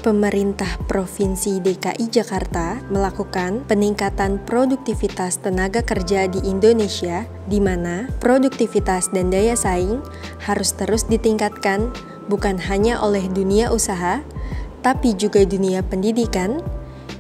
Pemerintah Provinsi DKI Jakarta melakukan peningkatan produktivitas tenaga kerja di Indonesia, di mana produktivitas dan daya saing harus terus ditingkatkan bukan hanya oleh dunia usaha, tapi juga dunia pendidikan,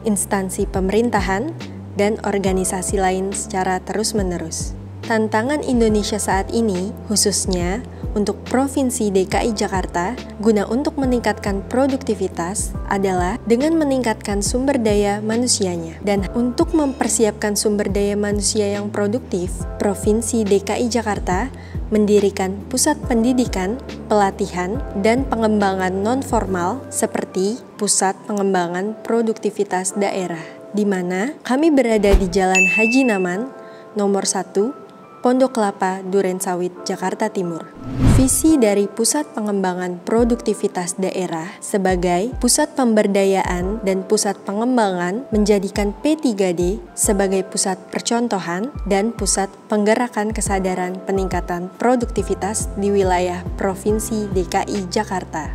instansi pemerintahan, dan organisasi lain secara terus-menerus. Tantangan Indonesia saat ini, khususnya untuk Provinsi DKI Jakarta, guna untuk meningkatkan produktivitas adalah dengan meningkatkan sumber daya manusianya. Dan untuk mempersiapkan sumber daya manusia yang produktif, Provinsi DKI Jakarta mendirikan pusat pendidikan, pelatihan, dan pengembangan non-formal seperti Pusat Pengembangan Produktivitas Daerah, di mana kami berada di Jalan Haji Naman, nomor 1, Pondok Kelapa, Durensawit, Jakarta Timur. Visi dari Pusat Pengembangan Produktivitas Daerah sebagai pusat pemberdayaan dan pusat pengembangan menjadikan P3D sebagai pusat percontohan dan pusat penggerakan kesadaran peningkatan produktivitas di wilayah Provinsi DKI Jakarta.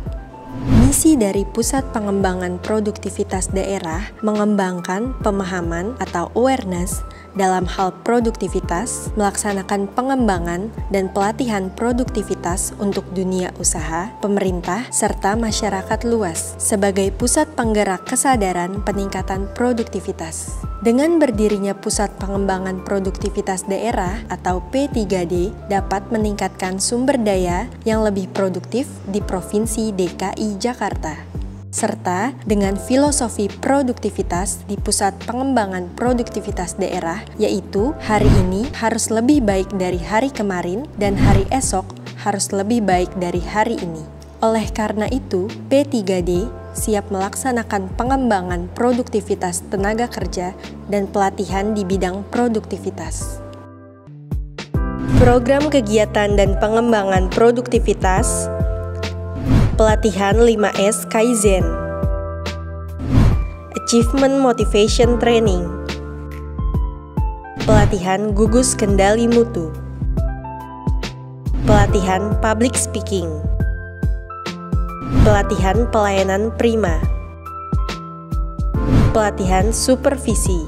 Misi dari Pusat Pengembangan Produktivitas Daerah mengembangkan pemahaman atau awareness dalam hal produktivitas, melaksanakan pengembangan dan pelatihan produktivitas untuk dunia usaha, pemerintah, serta masyarakat luas sebagai pusat penggerak kesadaran peningkatan produktivitas. Dengan berdirinya Pusat Pengembangan Produktivitas Daerah atau P3D dapat meningkatkan sumber daya yang lebih produktif di Provinsi DKI Jakarta. Serta dengan filosofi produktivitas di Pusat Pengembangan Produktivitas Daerah, yaitu hari ini harus lebih baik dari hari kemarin dan hari esok harus lebih baik dari hari ini. Oleh karena itu, P3D siap melaksanakan pengembangan produktivitas tenaga kerja dan pelatihan di bidang produktivitas. Program kegiatan dan pengembangan produktivitas, pelatihan 5S Kaizen, Achievement Motivation Training, pelatihan gugus kendali mutu, pelatihan public speaking, pelatihan pelayanan prima, pelatihan supervisi,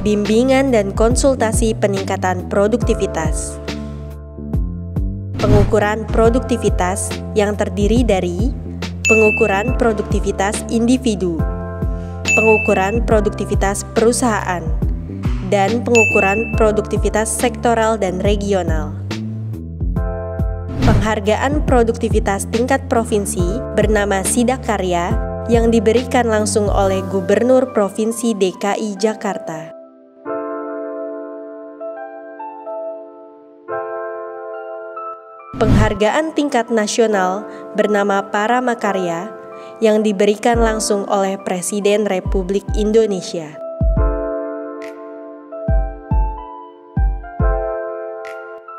bimbingan dan konsultasi peningkatan produktivitas, pengukuran produktivitas yang terdiri dari pengukuran produktivitas individu, pengukuran produktivitas perusahaan, dan pengukuran produktivitas sektoral dan regional. Penghargaan produktivitas tingkat provinsi bernama Sidak Karya yang diberikan langsung oleh Gubernur Provinsi DKI Jakarta. Penghargaan tingkat nasional bernama Paramakarya yang diberikan langsung oleh Presiden Republik Indonesia.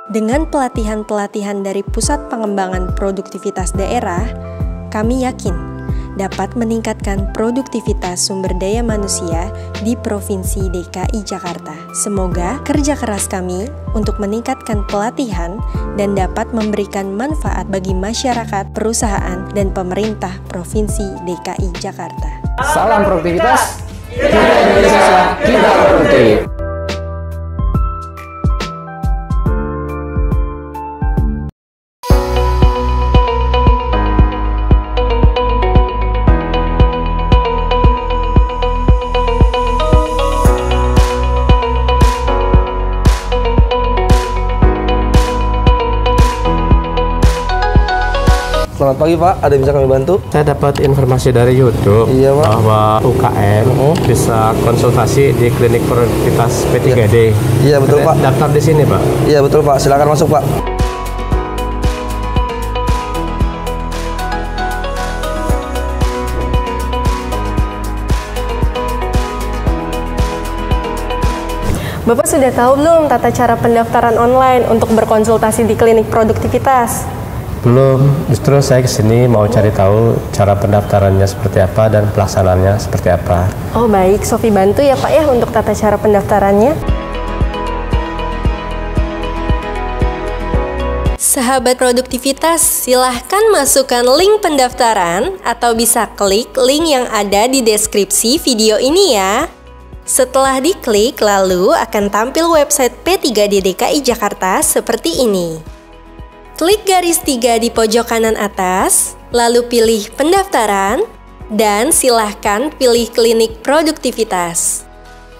Dengan pelatihan-pelatihan dari Pusat Pengembangan Produktivitas Daerah, kami yakin dapat meningkatkan produktivitas sumber daya manusia di Provinsi DKI Jakarta. Semoga kerja keras kami untuk meningkatkan pelatihan dan dapat memberikan manfaat bagi masyarakat, perusahaan, dan pemerintah Provinsi DKI Jakarta. Salam produktivitas, kita Indonesia, kita produktif. Selamat pagi Pak, ada yang bisa kami bantu? Saya dapat informasi dari YouTube bahwa UKM bisa konsultasi di klinik produktivitas P3D. Iya betul Pak. Daftar di sini Pak. Iya betul Pak, silakan masuk Pak. Bapak sudah tahu belum tata cara pendaftaran online untuk berkonsultasi di klinik produktivitas? Belum, justru saya kesini mau cari tahu cara pendaftarannya seperti apa dan pelaksanaannya seperti apa. Oh baik, Sofi bantu ya Pak ya untuk tata cara pendaftarannya. Sahabat produktivitas, silahkan masukkan link pendaftaran atau bisa klik link yang ada di deskripsi video ini ya. Setelah diklik, lalu akan tampil website P3D DKI Jakarta seperti ini. Klik garis 3 di pojok kanan atas, lalu pilih pendaftaran, dan silahkan pilih klinik produktivitas.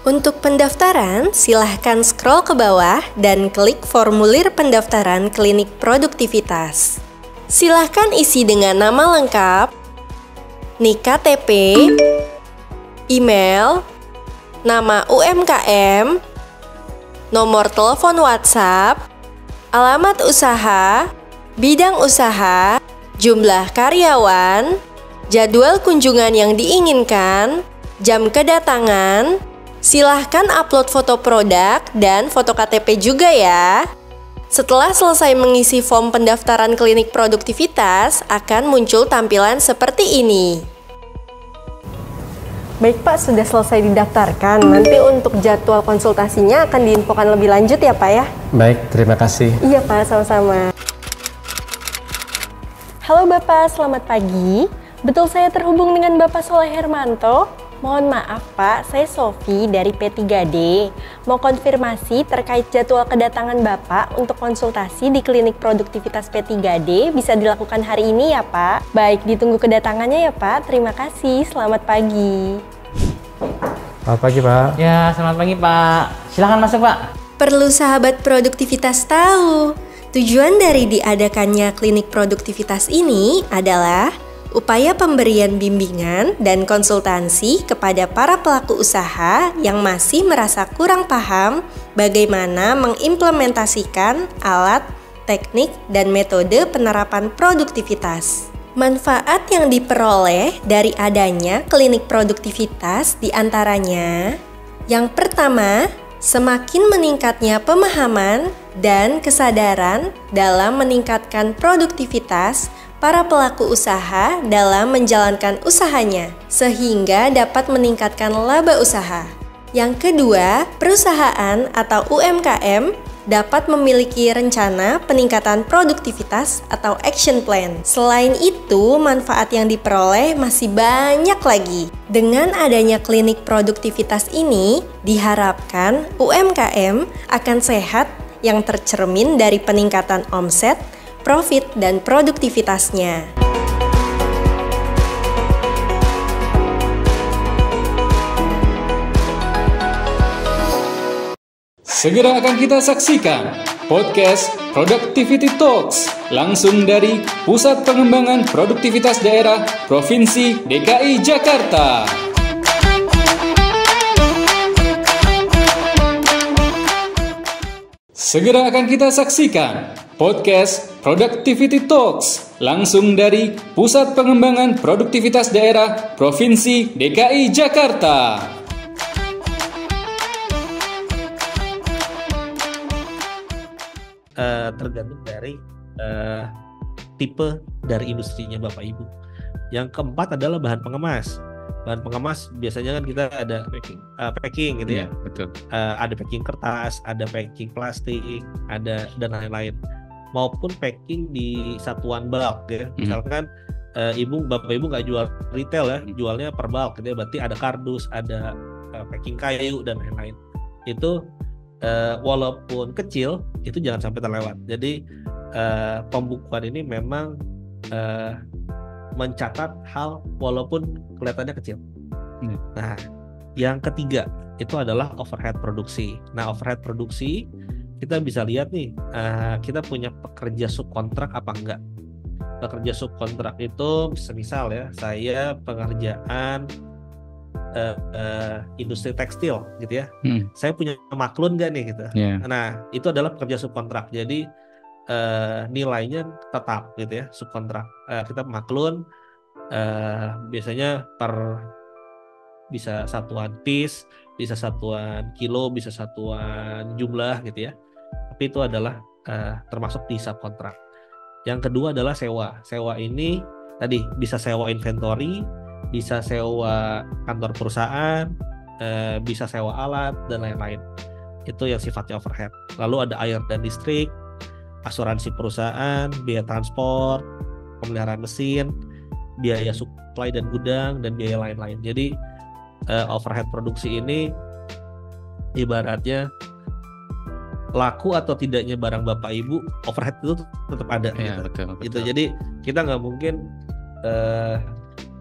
Untuk pendaftaran, silahkan scroll ke bawah dan klik formulir pendaftaran klinik produktivitas. Silahkan isi dengan nama lengkap, NIK KTP, email, nama UMKM, nomor telepon WhatsApp, alamat usaha, bidang usaha, jumlah karyawan, jadwal kunjungan yang diinginkan, jam kedatangan. Silahkan upload foto produk dan foto KTP juga ya. Setelah selesai mengisi form pendaftaran klinik produktivitas, akan muncul tampilan seperti ini. Baik Pak, sudah selesai didaftarkan. Nanti untuk jadwal konsultasinya akan diinfokan lebih lanjut ya Pak ya? Baik, terima kasih. Iya Pak, sama-sama. Halo Bapak, selamat pagi. Betul saya terhubung dengan Bapak Soleh Hermanto? Mohon maaf Pak, saya Sofi dari P3D. Mau konfirmasi terkait jadwal kedatangan Bapak untuk konsultasi di klinik produktivitas P3D bisa dilakukan hari ini ya Pak? Baik, ditunggu kedatangannya ya Pak. Terima kasih, selamat pagi. Selamat pagi Pak. Ya, selamat pagi Pak. Silakan masuk Pak. Perlu sahabat produktivitas tahu, tujuan dari diadakannya klinik produktivitas ini adalah upaya pemberian bimbingan dan konsultansi kepada para pelaku usaha yang masih merasa kurang paham bagaimana mengimplementasikan alat, teknik, dan metode penerapan produktivitas. Manfaat yang diperoleh dari adanya klinik produktivitas diantaranya: yang pertama, semakin meningkatnya pemahaman dan kesadaran dalam meningkatkan produktivitas para pelaku usaha dalam menjalankan usahanya, sehingga dapat meningkatkan laba usaha. Yang kedua, perusahaan atau UMKM dapat memiliki rencana peningkatan produktivitas atau action plan. Selain itu, manfaat yang diperoleh masih banyak lagi. Dengan adanya klinik produktivitas ini, diharapkan UMKM akan sehat yang tercermin dari peningkatan omset, profit, dan produktivitasnya. Segera akan kita saksikan podcast Productivity Talks langsung dari Pusat Pengembangan Produktivitas Daerah Provinsi DKI Jakarta. Segera akan kita saksikan podcast Productivity Talks langsung dari Pusat Pengembangan Produktivitas Daerah Provinsi DKI Jakarta. Tergantung dari tipe dari industrinya Bapak Ibu. Yang keempat adalah bahan pengemas. Bahan pengemas biasanya kan kita ada packing gitu ya. Betul. Ada packing kertas, ada packing plastik, ada dan lain-lain. Maupun packing di satuan bulk ya. Misalkan Bapak Ibu nggak jual retail ya, jualnya per bulk gitu ya. Berarti ada kardus, ada packing kayu dan lain-lain. Itu walaupun kecil itu jangan sampai terlewat. Jadi pembukuan ini memang mencatat hal walaupun kelihatannya kecil. Nah, yang ketiga itu adalah overhead produksi. Nah, overhead produksi kita bisa lihat nih, kita punya pekerja subkontrak apa enggak. Pekerja subkontrak itu semisal ya, saya pengerjaan industri tekstil gitu ya. Saya punya maklun nggak nih gitu. Nah, itu adalah pekerja subkontrak. Jadi nilainya tetap gitu ya, subkontrak. Kita maklun biasanya bisa satuan piece, bisa satuan kilo, bisa satuan jumlah gitu ya. Tapi itu adalah termasuk di subkontrak. Yang kedua adalah sewa. Sewa ini tadi bisa sewa inventory, bisa sewa kantor perusahaan, bisa sewa alat dan lain-lain. Itu yang sifatnya overhead. Lalu ada air dan listrik, asuransi perusahaan, biaya transport, pemeliharaan mesin, biaya supply dan gudang, dan biaya lain-lain. Jadi overhead produksi ini ibaratnya laku atau tidaknya barang bapak ibu, overhead itu tetap ada. Betul. Gitu. Jadi kita nggak mungkin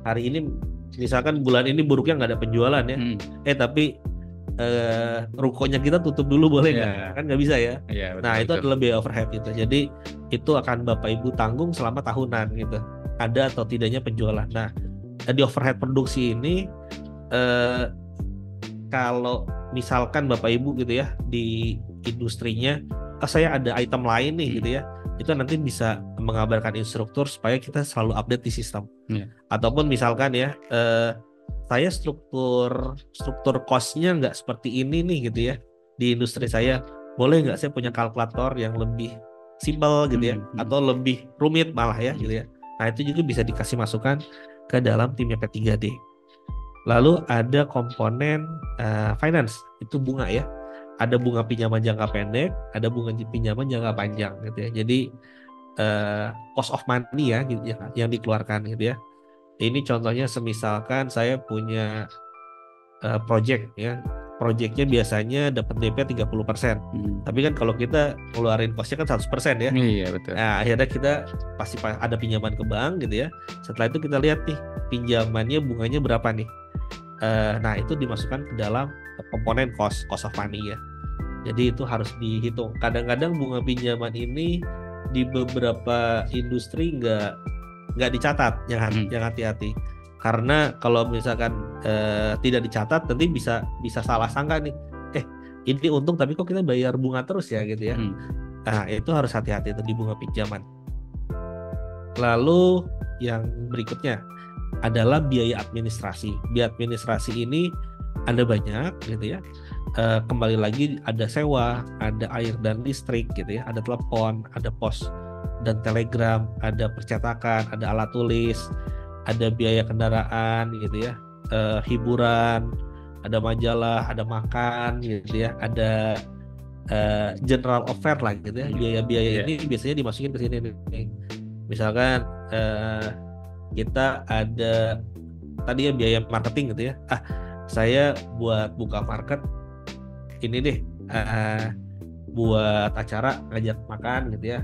hari ini misalkan bulan ini buruknya nggak ada penjualan ya, tapi rukonya kita tutup dulu boleh nggak? Kan nggak bisa ya. Betul, itu adalah biaya overhead gitu. Jadi itu akan bapak ibu tanggung selama tahunan gitu. Ada atau tidaknya penjualan. Nah, di overhead produksi ini kalau misalkan bapak ibu gitu ya di industrinya, saya ada item lain nih gitu ya, itu nanti bisa mengabarkan instruktur supaya kita selalu update di sistem. Ataupun misalkan ya, saya struktur cost-nya nggak seperti ini nih gitu ya di industri saya, boleh nggak saya punya kalkulator yang lebih simple gitu ya, atau lebih rumit malah ya gitu ya. Nah itu juga bisa dikasih masukan ke dalam timnya P3D. Lalu ada komponen finance, itu bunga ya. Ada bunga pinjaman jangka pendek, ada bunga pinjaman jangka panjang gitu ya. Jadi cost of money ya gitu ya, yang dikeluarkan gitu ya. Ini contohnya semisalkan saya punya project ya. Projectnya biasanya dapat DP 30%. Tapi kan kalau kita ngeluarin costnya kan 100% ya. Iya betul. Nah akhirnya kita pasti ada pinjaman ke bank gitu ya. Setelah itu kita lihat nih pinjamannya bunganya berapa nih. Nah itu dimasukkan ke dalam komponen cost of money ya. Jadi itu harus dihitung. Kadang-kadang bunga pinjaman ini di beberapa industri nggak dicatat, yang hati-hati. Karena kalau misalkan tidak dicatat nanti bisa salah sangka nih. Ini untung tapi kok kita bayar bunga terus ya gitu ya. Nah itu harus hati-hati itu di bunga pinjaman. Lalu yang berikutnya adalah biaya administrasi. Biaya administrasi ini ada banyak gitu ya. Kembali lagi ada sewa, ada air dan listrik gitu ya, ada telepon, ada pos dan telegram, ada percetakan, ada alat tulis, ada biaya kendaraan gitu ya, hiburan, ada majalah, ada makan gitu ya, ada general affair lah gitu ya. Biaya-biaya ini biasanya dimasukin ke sini nih. Misalkan kita ada tadi ya biaya marketing gitu ya. Saya buat buka market ini deh, buat acara ngajak makan gitu ya,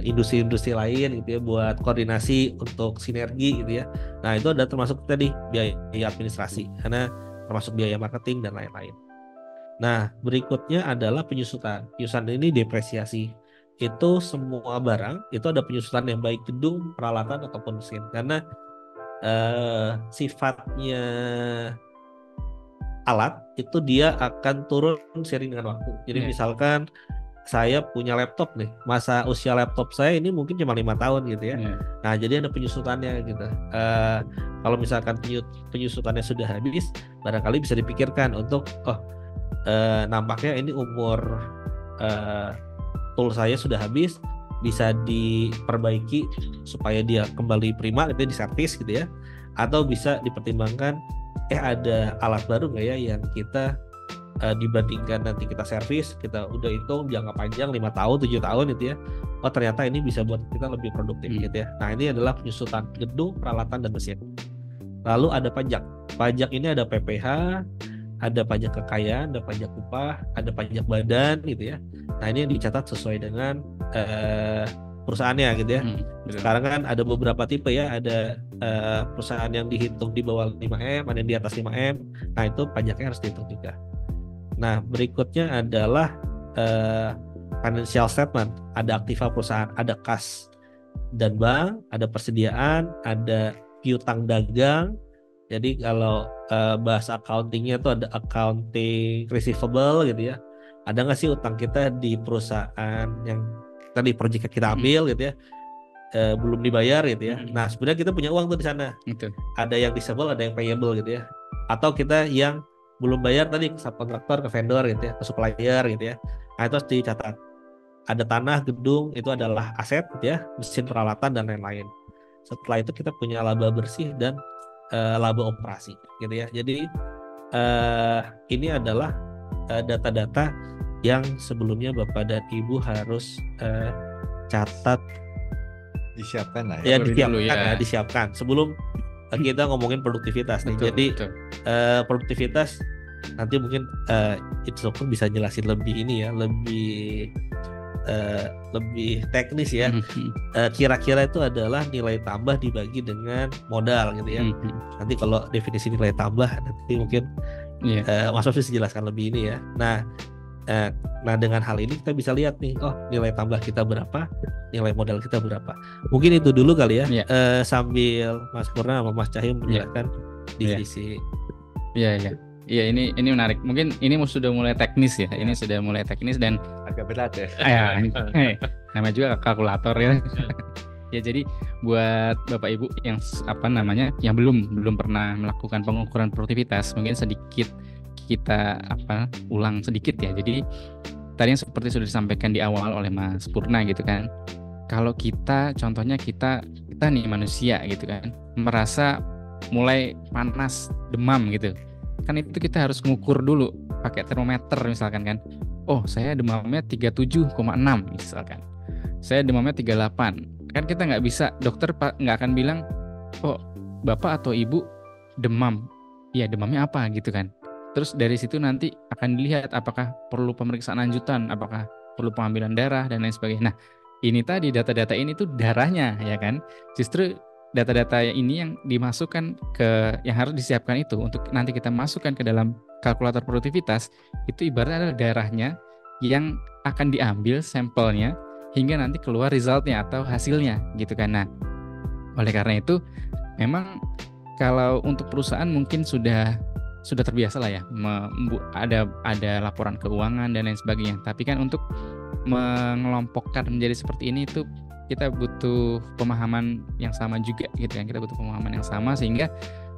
industri-industri lain gitu ya, buat koordinasi untuk sinergi gitu ya. Nah itu ada termasuk tadi biaya administrasi, karena termasuk biaya marketing dan lain-lain. Nah berikutnya adalah penyusutan. Penyusutan ini depresiasi. Itu semua barang itu ada penyusutan yang baik gedung, peralatan ataupun mesin, karena sifatnya alat itu dia akan turun seiring dengan waktu. Jadi misalkan saya punya laptop nih, masa usia laptop saya ini mungkin cuma 5 tahun gitu ya. Nah jadi ada penyusutannya gitu. Kalau misalkan penyusutannya sudah habis, barangkali bisa dipikirkan untuk nampaknya ini umur tool saya sudah habis, bisa diperbaiki supaya dia kembali prima, itu diservis gitu ya. Atau bisa dipertimbangkan ada alat baru nggak ya yang kita dibandingkan nanti kita servis, kita udah hitung jangka panjang 5 tahun, 7 tahun gitu ya. Oh ternyata ini bisa buat kita lebih produktif gitu ya. Nah ini adalah penyusutan gedung, peralatan, dan mesin. Lalu ada pajak. Pajak ini ada PPh, ada pajak kekayaan, ada pajak upah, ada pajak badan gitu ya. Nah ini yang dicatat sesuai dengan perusahaannya gitu ya. Sekarang kan ada beberapa tipe ya, ada perusahaan yang dihitung di bawah 5M, ada yang di atas 5M. Nah itu pajaknya harus dihitung juga. Nah berikutnya adalah financial statement. Ada aktiva perusahaan, ada kas dan bank, ada persediaan, ada piutang dagang. Jadi kalau bahasa accountingnya itu ada accounting receivable gitu ya. Ada nggak sih utang kita di perusahaan yang tadi proyek kita ambil gitu ya, belum dibayar gitu ya. Nah sebenarnya kita punya uang tuh di sana. Ada yang receivable, ada yang payable gitu ya. Atau kita yang belum bayar tadi ke subkontraktor, ke vendor gitu ya, ke supplier gitu ya. Nah itu harus dicatat. Ada tanah, gedung, itu adalah aset gitu ya, mesin, peralatan, dan lain-lain. Setelah itu kita punya laba bersih dan laba operasi gitu ya. Jadi ini adalah data-data yang sebelumnya Bapak dan Ibu harus catat, disiapkan lah ya, disiapkan sebelum kita ngomongin produktivitas nih. Jadi produktivitas nanti mungkin itu dokter bisa jelasin lebih ini ya, lebih teknis ya. Kira-kira itu adalah nilai tambah dibagi dengan modal gitu ya. Nanti kalau definisi nilai tambah nanti mungkin Mas Fafri bisa jelaskan lebih ini ya. Nah dengan hal ini kita bisa lihat nih, oh nilai tambah kita berapa, nilai modal kita berapa. Mungkin itu dulu kali ya. Sambil Mas Purna sama Mas Cahyo menjelaskan divisi. Iya, ini menarik. Mungkin ini sudah mulai teknis ya. Ini sudah mulai teknis dan agak berat ya. Namanya juga kalkulator ya. Ya, jadi buat Bapak Ibu yang yang belum pernah melakukan pengukuran produktivitas, mungkin sedikit kita ulang sedikit ya. Jadi tadi yang seperti sudah disampaikan di awal oleh Mas Purna gitu kan. Kalau contohnya kita nih manusia gitu kan, merasa mulai panas, demam gitu. Kan itu kita harus ngukur dulu pakai termometer misalkan kan. Oh, saya demamnya 37,6 misalkan. Saya demamnya 38. Kan kita nggak bisa, dokter nggak akan bilang, oh Bapak atau Ibu demam. Ya demamnya apa gitu kan. Terus dari situ nanti akan dilihat apakah perlu pemeriksaan lanjutan, apakah perlu pengambilan darah dan lain sebagainya. Nah, ini tadi data-data ini tuh darahnya ya kan. Justru data-data ini yang dimasukkan yang harus disiapkan itu untuk nanti kita masukkan ke dalam kalkulator produktivitas, itu ibaratnya adalah darahnya yang akan diambil sampelnya hingga nanti keluar resultnya atau hasilnya gitu kan. Nah, oleh karena itu memang kalau untuk perusahaan mungkin sudah terbiasa lah ya, ada laporan keuangan dan lain sebagainya. Tapi kan untuk mengelompokkan menjadi seperti ini itu kita butuh pemahaman yang sama juga gitu kan. Kita butuh pemahaman yang sama sehingga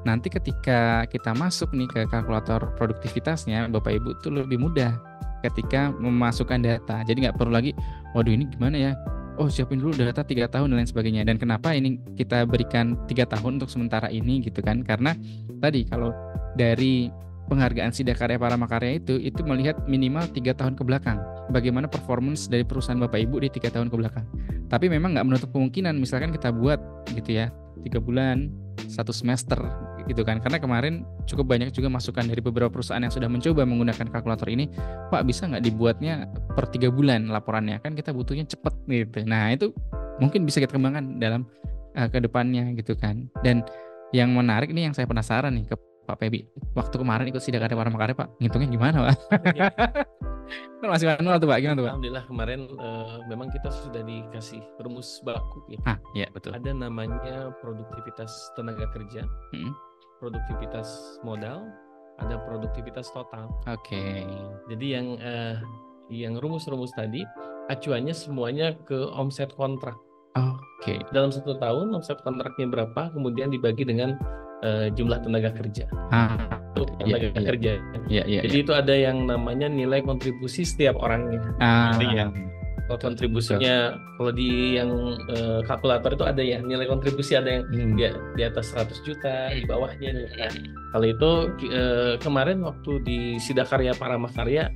nanti ketika kita masuk nih ke kalkulator produktivitasnya, Bapak Ibu tuh lebih mudah ketika memasukkan data. Jadi nggak perlu lagi, waduh ini gimana ya? Oh siapin dulu data 3 tahun dan lain sebagainya. Dan kenapa ini kita berikan 3 tahun untuk sementara ini gitu kan? Karena tadi kalau dari penghargaan Sidakarya Paramakarya itu melihat minimal 3 tahun ke belakang. Bagaimana performance dari perusahaan Bapak Ibu di 3 tahun ke belakang. Tapi memang nggak menutup kemungkinan misalkan kita buat gitu ya 3 bulan, 1 semester gitu kan. Karena kemarin cukup banyak juga masukan dari beberapa perusahaan yang sudah mencoba menggunakan kalkulator ini. Pak bisa nggak dibuatnya per 3 bulan laporannya, kan kita butuhnya cepet gitu. Nah itu mungkin bisa kita kembangkan dalam ke depannya gitu kan. Dan yang menarik nih yang saya penasaran nih ke Pak Pebi, waktu kemarin ikut Sidakarya Paramakarya Pak, ngitungnya gimana Pak? Kan masih manual tuh Pak, gimana tuh Pak? Alhamdulillah kemarin memang kita sudah dikasih rumus baku ya. Iya betul. Ada namanya produktivitas tenaga kerja, produktivitas modal, ada produktivitas total. Oke. Jadi yang rumus-rumus tadi acuannya semuanya ke omset kontrak. Oke. Dalam 1 tahun omset kontraknya berapa, kemudian dibagi dengan jumlah tenaga kerja. Kerja. Jadi itu ada yang namanya nilai kontribusi setiap orangnya. Kalau kontribusinya kalau di yang kalkulator itu ada ya nilai kontribusi, ada yang di atas 100 juta, di bawahnya. Nah, kalau itu kemarin waktu di Sidakarya Paramakarya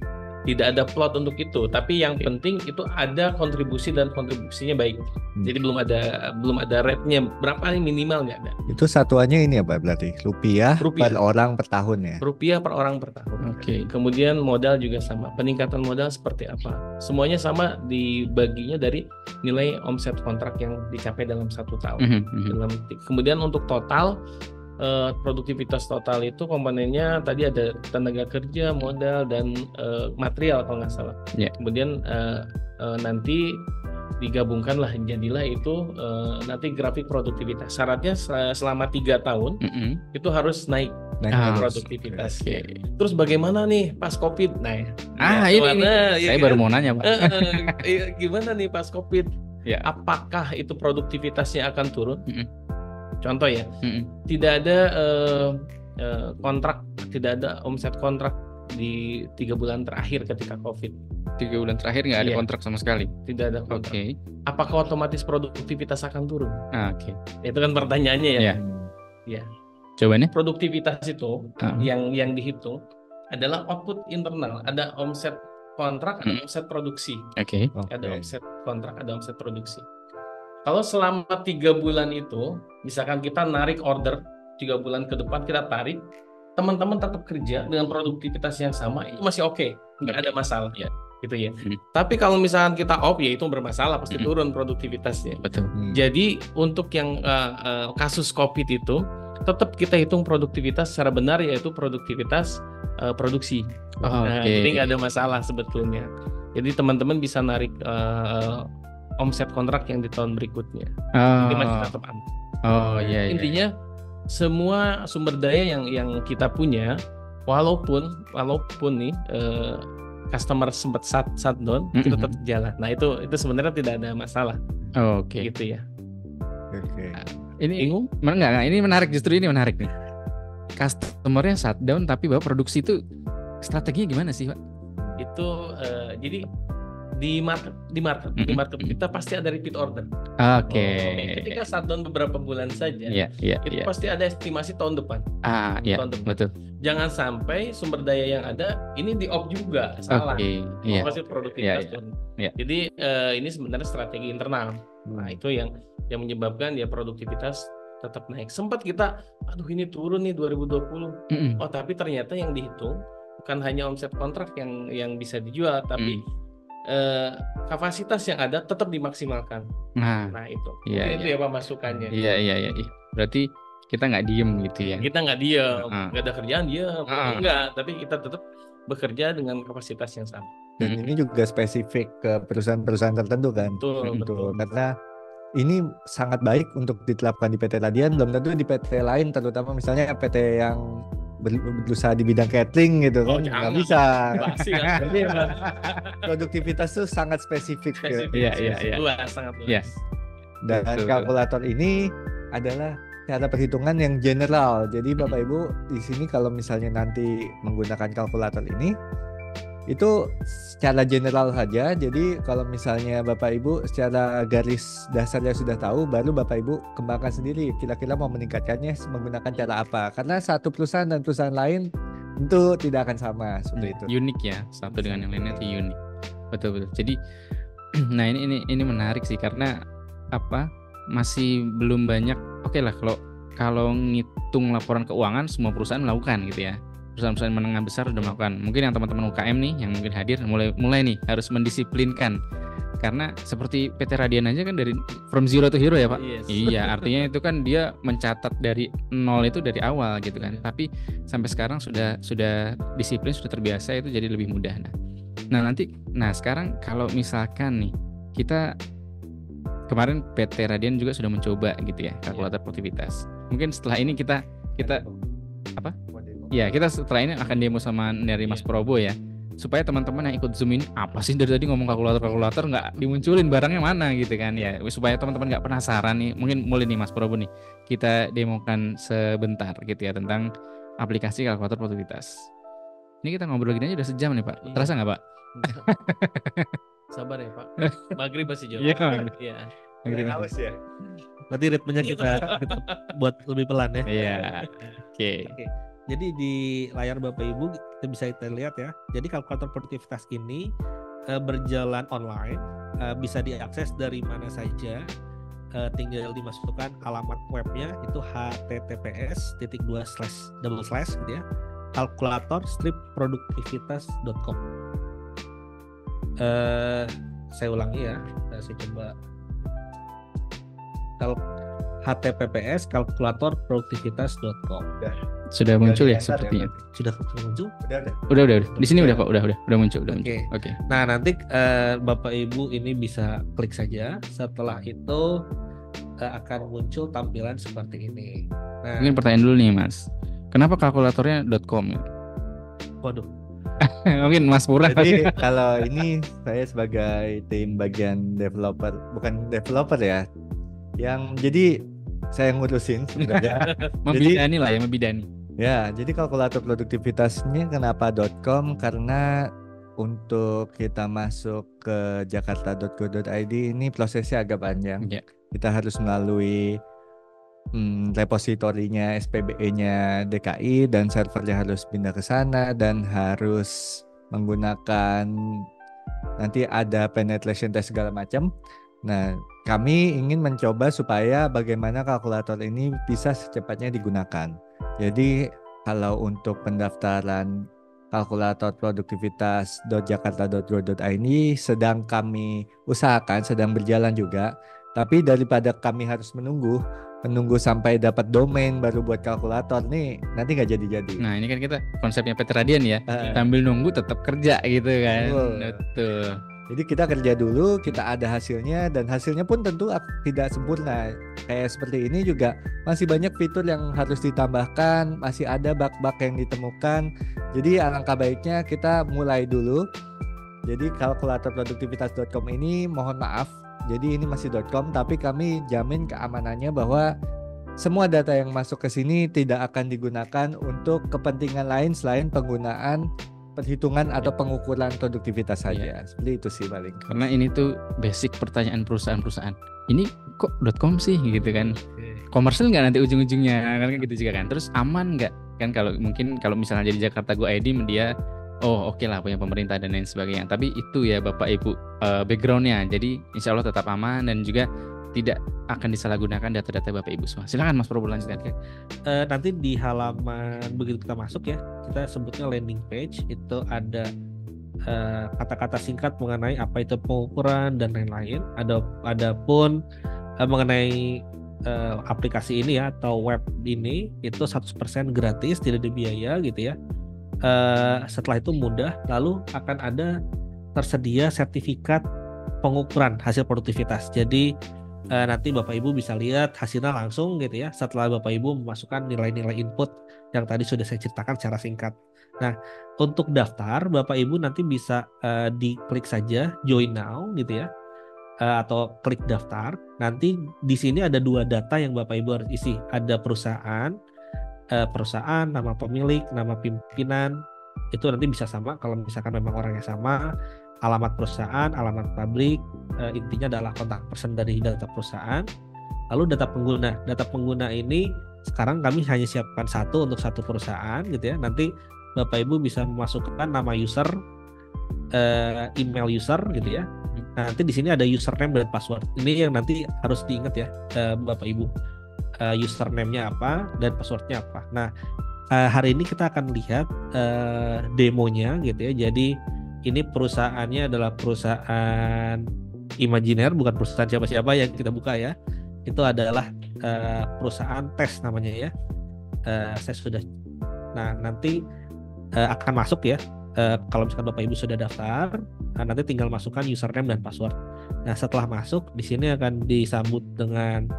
tidak ada plot untuk itu, tapi yang penting itu ada kontribusi dan kontribusinya baik. Jadi belum ada rate-nya berapa nih, minimal nggak ada. Itu satuannya ini apa berarti? Rupiah per orang per tahun ya? Rupiah per orang per tahun. Oke. Kemudian modal juga sama. Peningkatan modal seperti apa? Semuanya sama, dibaginya dari nilai omset kontrak yang dicapai dalam 1 tahun. Kemudian untuk total, produktivitas total itu komponennya tadi ada tenaga kerja, modal, dan material kalau nggak salah. Kemudian nanti digabungkan lah, jadilah itu nanti grafik produktivitas. Syaratnya selama 3 tahun itu harus naik produktivitas. Terus bagaimana nih pas COVID? Nah, saya baru mau nanya Pak. Gimana nih pas COVID? Apakah itu produktivitasnya akan turun? Contoh ya, tidak ada kontrak, tidak ada omset kontrak di 3 bulan terakhir ketika COVID. 3 bulan terakhir nggak ada kontrak sama sekali? Tidak ada kontrak. Apakah otomatis produktivitas akan turun? Itu kan pertanyaannya ya. Ya. Coba nih. Produktivitas itu yang dihitung adalah output internal. Ada omset kontrak, ada omset produksi. Oke. Ada omset kontrak, ada omset produksi. Kalau selama 3 bulan itu, misalkan kita narik order 3 bulan ke depan kita tarik, teman-teman tetap kerja dengan produktivitas yang sama, itu masih oke, nggak ada masalah ya, gitu ya. Tapi kalau misalkan kita off, ya itu bermasalah, pasti turun produktivitasnya. Betul. Jadi untuk yang kasus COVID itu, tetap kita hitung produktivitas secara benar, yaitu produktivitas produksi. Jadi nggak ada masalah sebetulnya. Jadi teman-teman bisa narik omset kontrak yang di tahun berikutnya. Jadi masih tetap aman. Intinya semua sumber daya yang kita punya, walaupun nih customer sempat shutdown, itu tetap jalan. Nah itu sebenarnya tidak ada masalah. Gitu ya. Ini bingung? Enggak, ini menarik, justru ini menarik nih. Customernya shutdown tapi bahwa produksi itu strateginya gimana sih, Pak? Itu jadi di market kita pasti ada repeat order. Ketika shutdown beberapa bulan saja, itu pasti ada estimasi tahun depan. Tahun depan. Betul. Jangan sampai sumber daya yang ada ini di off juga, salah. Pasti produktivitas turun. Jadi ini sebenarnya strategi internal. Nah itu yang menyebabkan ya produktivitas tetap naik. Sempat kita, aduh ini turun nih 2020. Tapi ternyata yang dihitung bukan hanya omset kontrak yang bisa dijual, tapi kapasitas yang ada tetap dimaksimalkan. Nah itu. Itu ya Pak masukannya. Iya. Berarti kita nggak diem gitu ya? Kita nggak diem, nggak ada kerjaan diem. Enggak, tapi kita tetap bekerja dengan kapasitas yang sama. Dan ini juga spesifik ke perusahaan-perusahaan tertentu kan? Betul. Karena ini sangat baik untuk diterapkan di PT Radian, belum tentu di PT lain, terutama misalnya PT yang berusaha di bidang catering gitu kan, nggak bisa. Jadi produktivitas itu sangat spesifik. Iya. Sangat luas. Dan kalkulator ini adalah cara perhitungan yang general. Jadi Bapak Ibu di sini kalau misalnya nanti menggunakan kalkulator ini, itu secara general saja. Jadi kalau misalnya Bapak Ibu secara garis dasarnya sudah tahu, baru Bapak Ibu kembangkan sendiri kira-kira mau meningkatkannya menggunakan cara apa. Karena satu perusahaan dan perusahaan lain tentu tidak akan sama seperti itu. Unik ya, satu dengan yang lainnya itu unik. Betul. Jadi nah ini menarik sih, karena masih belum banyak. Oke lah, kalau ngitung laporan keuangan semua perusahaan melakukan gitu ya. Perusahaan-perusahaan menengah besar sudah melakukan. Mungkin yang teman-teman UKM nih yang mungkin hadir mulai nih harus mendisiplinkan. Karena seperti PT Radian aja kan dari from zero to hero ya Pak. Yes. Iya, artinya itu kan dia mencatat dari nol itu dari awal gitu kan. Tapi sampai sekarang sudah disiplin, sudah terbiasa, itu jadi lebih mudah. Nah sekarang kalau misalkan nih kita kemarin PT Radian juga sudah mencoba gitu ya kalkulator produktivitas. Mungkin setelah ini kita apa? Ya, kita setelah ini akan demo sama dari Mas Probo ya, supaya teman-teman yang ikut Zoom ini apa sih dari tadi ngomong kalkulator nggak dimunculin barangnya mana gitu kan ya, supaya teman-teman nggak penasaran nih. Mungkin mulai nih Mas Probo nih kita demokan sebentar gitu ya tentang aplikasi kalkulator produktivitas. Ini kita ngobrol gini aja udah sejam nih Pak. Terasa nggak Pak? Sabar ya Pak. Maghrib masih jauh. Iya. Haus ya. Berarti ritmenya kita buat lebih pelan ya. Iya. Oke. Jadi di layar Bapak Ibu kita bisa lihat ya. Jadi kalkulator produktivitas ini berjalan online, bisa diakses dari mana saja. Tinggal dimasukkan alamat webnya itu https:// gitu ya, kalkulator-produktivitas.com. Saya ulangi ya, saya coba. https kalkulatorproduktivitas.com. Sudah muncul ya sepertinya. Sudah muncul? Udah. Di sini udah Pak, udah muncul. Oke. Nah, nanti Bapak Ibu ini bisa klik saja. Setelah itu akan muncul tampilan seperti ini. Nah, mungkin pertanyaan dulu nih Mas. Kenapa kalkulatornya .com? Waduh. Mungkin Mas Pura. Jadi kalau ini saya sebagai tim bagian developer, bukan developer ya, yang jadi saya ngurusin sebenarnya. Membidani. Ya, jadi kalkulator produktivitasnya kenapa .com? Karena untuk kita masuk ke jakarta.go.id ini prosesnya agak panjang. Yeah. Kita harus melalui repositorinya SPBE-nya DKI, dan servernya harus pindah ke sana, dan harus menggunakan nanti ada penetration test segala macam. Nah, kami ingin mencoba supaya bagaimana kalkulator ini bisa secepatnya digunakan. Jadi kalau untuk pendaftaran kalkulator produktivitas.jakarta.go.id sedang kami usahakan, sedang berjalan juga. Tapi daripada kami harus menunggu sampai dapat domain baru buat kalkulator nih, nanti nggak jadi-jadi. Nah ini kan kita konsepnya Peter Radian ya, sambil nunggu tetap kerja gitu kan. Betul. Jadi kita kerja dulu, kita ada hasilnya, dan hasilnya pun tentu tidak sempurna. Kayak seperti ini juga masih banyak fitur yang harus ditambahkan, masih ada bug-bug yang ditemukan. Jadi alangkah baiknya kita mulai dulu. Jadi kalkulatorproduktivitas.com ini mohon maaf, jadi ini masih .com, tapi kami jamin keamanannya bahwa semua data yang masuk ke sini tidak akan digunakan untuk kepentingan lain selain penggunaan perhitungan atau pengukuran produktivitas saja. Seperti itu sih paling. Karena ini tuh basic pertanyaan perusahaan-perusahaan. Ini kok .com sih gitu kan? Komersil nggak nanti ujung-ujungnya kan gitu juga kan? Terus aman nggak kan? Kalau misalnya jadi Jakarta Go ID dia oke lah punya pemerintah dan lain sebagainya. Tapi itu ya Bapak Ibu backgroundnya. Jadi insya Allah tetap aman dan juga tidak akan disalahgunakan data-data Bapak Ibu semua. Silakan Mas Prabu lanjutkan. Nanti di halaman begitu kita masuk ya, kita sebutnya landing page, itu ada kata-kata singkat mengenai apa itu pengukuran dan lain-lain. Ada pun mengenai aplikasi ini ya atau web ini itu 100% gratis, tidak ada biaya gitu ya. Setelah itu mudah, lalu akan ada tersedia sertifikat pengukuran hasil produktivitas. Jadi nanti Bapak Ibu bisa lihat hasilnya langsung gitu ya setelah Bapak Ibu memasukkan nilai-nilai input yang tadi sudah saya ceritakan secara singkat. Nah, untuk daftar Bapak Ibu nanti bisa diklik saja join now gitu ya, atau klik daftar. Nanti di sini ada 2 data yang Bapak Ibu harus isi. Ada perusahaan, nama pemilik, nama pimpinan, itu nanti bisa sama kalau misalkan memang orangnya sama. Alamat perusahaan, alamat pabrik, intinya adalah kontak person dari data perusahaan. Lalu data pengguna. Data pengguna ini sekarang kami hanya siapkan untuk satu perusahaan gitu ya. Nanti Bapak Ibu bisa memasukkan nama user, email user gitu ya. Nah, nanti di sini ada username dan password. Ini yang nanti harus diingat ya Bapak Ibu. Username-nya apa dan password-nya apa. Nah, hari ini kita akan lihat demonya gitu ya. Jadi ini perusahaannya adalah perusahaan imajiner, bukan perusahaan siapa-siapa yang kita buka ya. Itu adalah perusahaan tes namanya ya. Saya sudah. Nah, nanti akan masuk ya. Kalau misalkan Bapak Ibu sudah daftar, nanti tinggal masukkan username dan password. Nah, setelah masuk di sini akan disambut dengan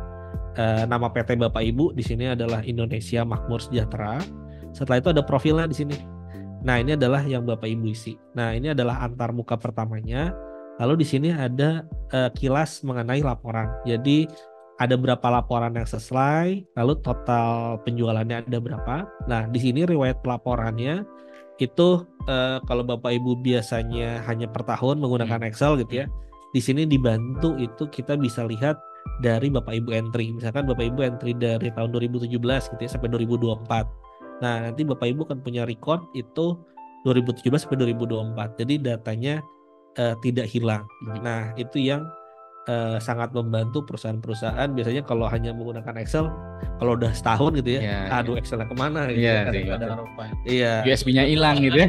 nama PT Bapak Ibu. Di sini adalah Indonesia Makmur Sejahtera. Setelah itu ada profilnya di sini. Nah, ini adalah yang Bapak Ibu isi. Nah, ini adalah antar muka pertamanya. Lalu di sini ada kilas mengenai laporan. Jadi ada berapa laporan yang sesuai, lalu total penjualannya ada berapa. Nah, di sini riwayat pelaporannya itu kalau Bapak Ibu biasanya hanya per tahun menggunakan Excel gitu ya. Di sini dibantu itu kita bisa lihat dari Bapak Ibu entry. Misalkan Bapak Ibu entry dari tahun 2017 gitu ya sampai 2024. Nah, nanti Bapak Ibu kan punya record itu 2017 sampai 2024. Jadi datanya tidak hilang. Nah, itu yang sangat membantu perusahaan-perusahaan. Biasanya kalau hanya menggunakan Excel, kalau udah setahun gitu ya, Excelnya kemana gitu. Iya. USB-nya hilang gitu ya.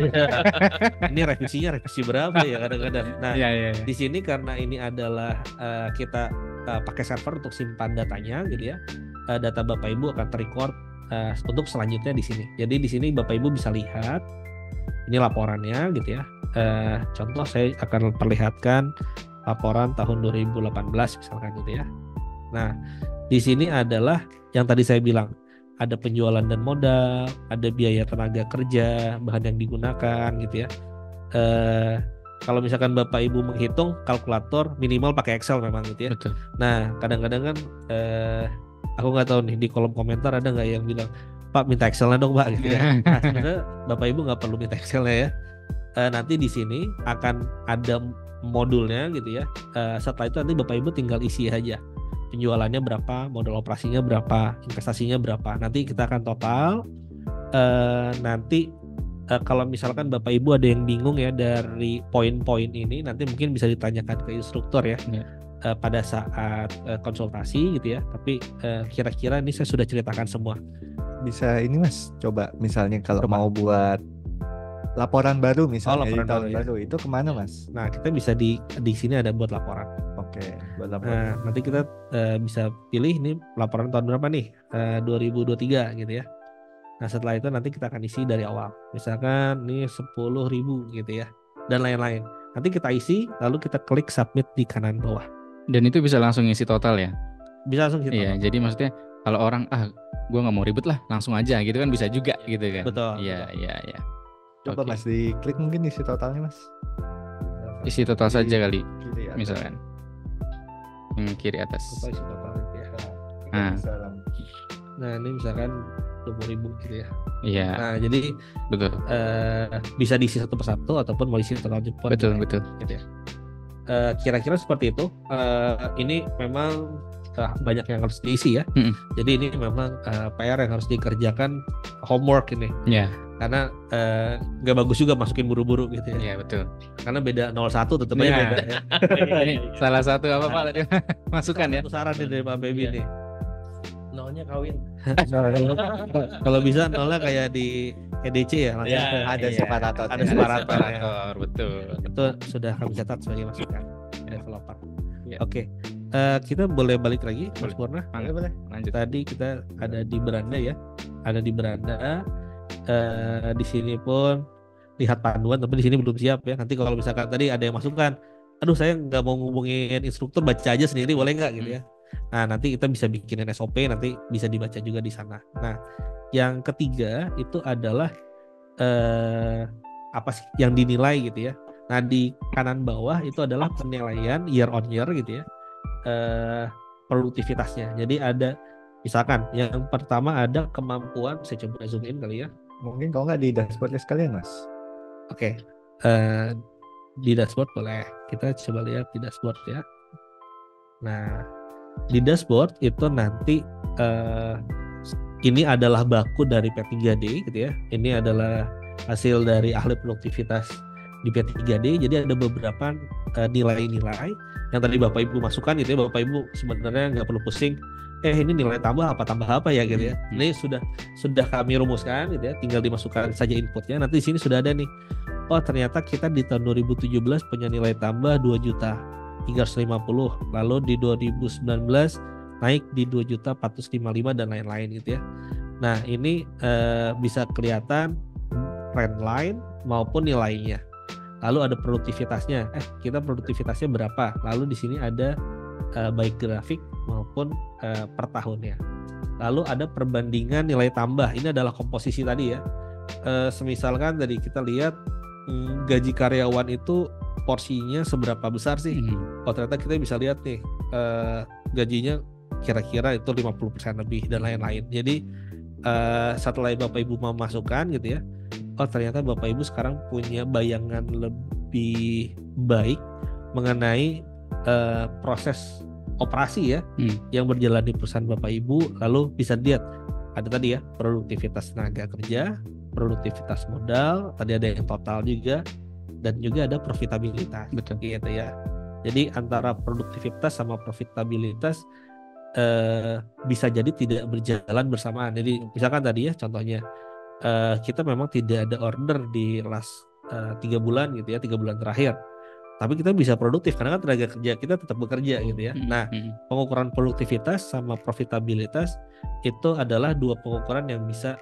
Ini revisi berapa ya kadang-kadang. Nah, di sini karena ini adalah kita pakai server untuk simpan datanya gitu ya. Data Bapak Ibu akan terrecord untuk selanjutnya di sini. Jadi di sini Bapak Ibu bisa lihat ini laporannya gitu ya. Contoh saya akan perlihatkan laporan tahun 2018 misalkan gitu ya. Nah, di sini adalah yang tadi saya bilang, ada penjualan dan modal, ada biaya tenaga kerja, bahan yang digunakan gitu ya. Kalau misalkan Bapak Ibu menghitung, kalkulator minimal pakai Excel memang gitu ya. Betul. Nah, kadang-kadang kan aku nggak tahu nih di kolom komentar ada nggak yang bilang, Pak minta Excelnya dong Pak gitu ya. Nah, sebenarnya Bapak Ibu nggak perlu minta Excelnya ya. Nanti di sini akan ada modulnya gitu ya. Setelah itu nanti Bapak Ibu tinggal isi aja penjualannya berapa, modal operasinya berapa, investasinya berapa. Nanti kita akan total. Nanti kalau misalkan Bapak Ibu ada yang bingung ya dari poin-poin ini, nanti mungkin bisa ditanyakan ke instruktur ya. Pada saat konsultasi gitu ya. Tapi kira-kira ini saya sudah ceritakan semua. Bisa ini Mas, coba misalnya kalau mau buat laporan baru misalnya laporan tahun baru itu kemana Mas? Nah kita bisa di sini ada buat laporan. Oke, buat laporan. Nanti kita bisa pilih ini laporan tahun berapa nih, 2023 gitu ya. Nah setelah itu nanti kita akan isi dari awal. Misalkan ini 10.000 gitu ya, dan lain-lain. Nanti kita isi, lalu kita klik submit di kanan bawah. Dan itu bisa langsung isi total ya? Bisa langsung isi total. Iya, jadi maksudnya kalau orang gue nggak mau ribet lah, langsung aja gitu kan, bisa juga gitu kan? Betul. Iya. Coba Mas diklik mungkin isi totalnya Mas. Isi total saja kali, misalkan yang kiri atas. Isi total ya. Nah ini misalkan 20.000 gitu ya. Iya. Nah jadi betul. Bisa diisi satu persatu ataupun mau isi total jemput. Betul. Gitu ya. Kira-kira seperti itu. Ini memang banyak yang harus diisi ya. Jadi ini memang PR yang harus dikerjakan, homework ini. Iya. Karena nggak bagus juga masukin buru-buru gitu ya. Iya betul. Karena beda 01 tetap aja beda. Ya. Salah satu apa Pak tadi masukan ya? Satu saran nih dari Pak Baby nih. Nolnya kawin. Kalau bisa nolnya kayak di EDC ya, ada separator. Ada separator ya. Betul. Itu sudah kami catat sebagai masukan developer. Oke. Kita boleh balik lagi Mas Purna? Boleh. Lanjut. Tadi kita ada di beranda ya. Ada di beranda. Di sini pun lihat panduan, tapi di sini belum siap ya. Nanti kalau misalkan tadi ada yang masukan, aduh saya nggak mau ngubungin instruktur, baca aja sendiri boleh nggak gitu ya. Nah nanti kita bisa bikinin SOP, nanti bisa dibaca juga di sana. Nah yang ketiga itu adalah apa sih yang dinilai gitu ya. Nah di kanan bawah itu adalah penilaian year on year gitu ya, produktivitasnya. Jadi ada misalkan yang pertama ada kemampuan, saya coba zoom in kali ya. Mungkin kalau nggak di dashboardnya sekalian Mas. Oke. Di dashboard boleh. Kita coba lihat di dashboard ya. Nah di dashboard itu nanti ini adalah baku dari P3D gitu ya. Ini adalah hasil dari ahli produktivitas di P3D. Jadi ada beberapa nilai-nilai yang tadi Bapak Ibu masukkan gitu ya. Bapak Ibu sebenarnya nggak perlu pusing. Ini nilai tambah apa ya gitu ya. Ini sudah kami rumuskan gitu ya. Tinggal dimasukkan saja inputnya. Nanti di sini sudah ada nih. Oh ternyata kita di tahun 2017 punya nilai tambah 2.350.000. Lalu di 2019 naik di 2.455.000 dan lain-lain gitu ya. Nah ini bisa kelihatan trend line maupun nilainya. Lalu ada produktivitasnya. Kita produktivitasnya berapa? Lalu di sini ada baik grafik maupun per tahunnya. Lalu ada perbandingan nilai tambah. Ini adalah komposisi tadi ya. Semisalkan tadi kita lihat gaji karyawan itu porsinya seberapa besar sih? Oh ternyata kita bisa lihat nih gajinya kira-kira itu 50% lebih dan lain-lain. Jadi setelah Bapak Ibu memasukkan gitu ya, oh ternyata Bapak Ibu sekarang punya bayangan lebih baik mengenai proses operasi ya yang berjalan di perusahaan Bapak Ibu. Lalu bisa dilihat ada tadi ya produktivitas tenaga kerja, produktivitas modal, tadi ada yang total juga, dan juga ada profitabilitas. Betul. Gitu ya. Jadi antara produktivitas sama profitabilitas bisa jadi tidak berjalan bersamaan. Jadi misalkan tadi ya contohnya kita memang tidak ada order di last 3 bulan gitu ya, 3 bulan terakhir. Tapi kita bisa produktif karena kan tenaga kerja kita tetap bekerja gitu ya. Nah, pengukuran produktivitas sama profitabilitas itu adalah dua pengukuran yang bisa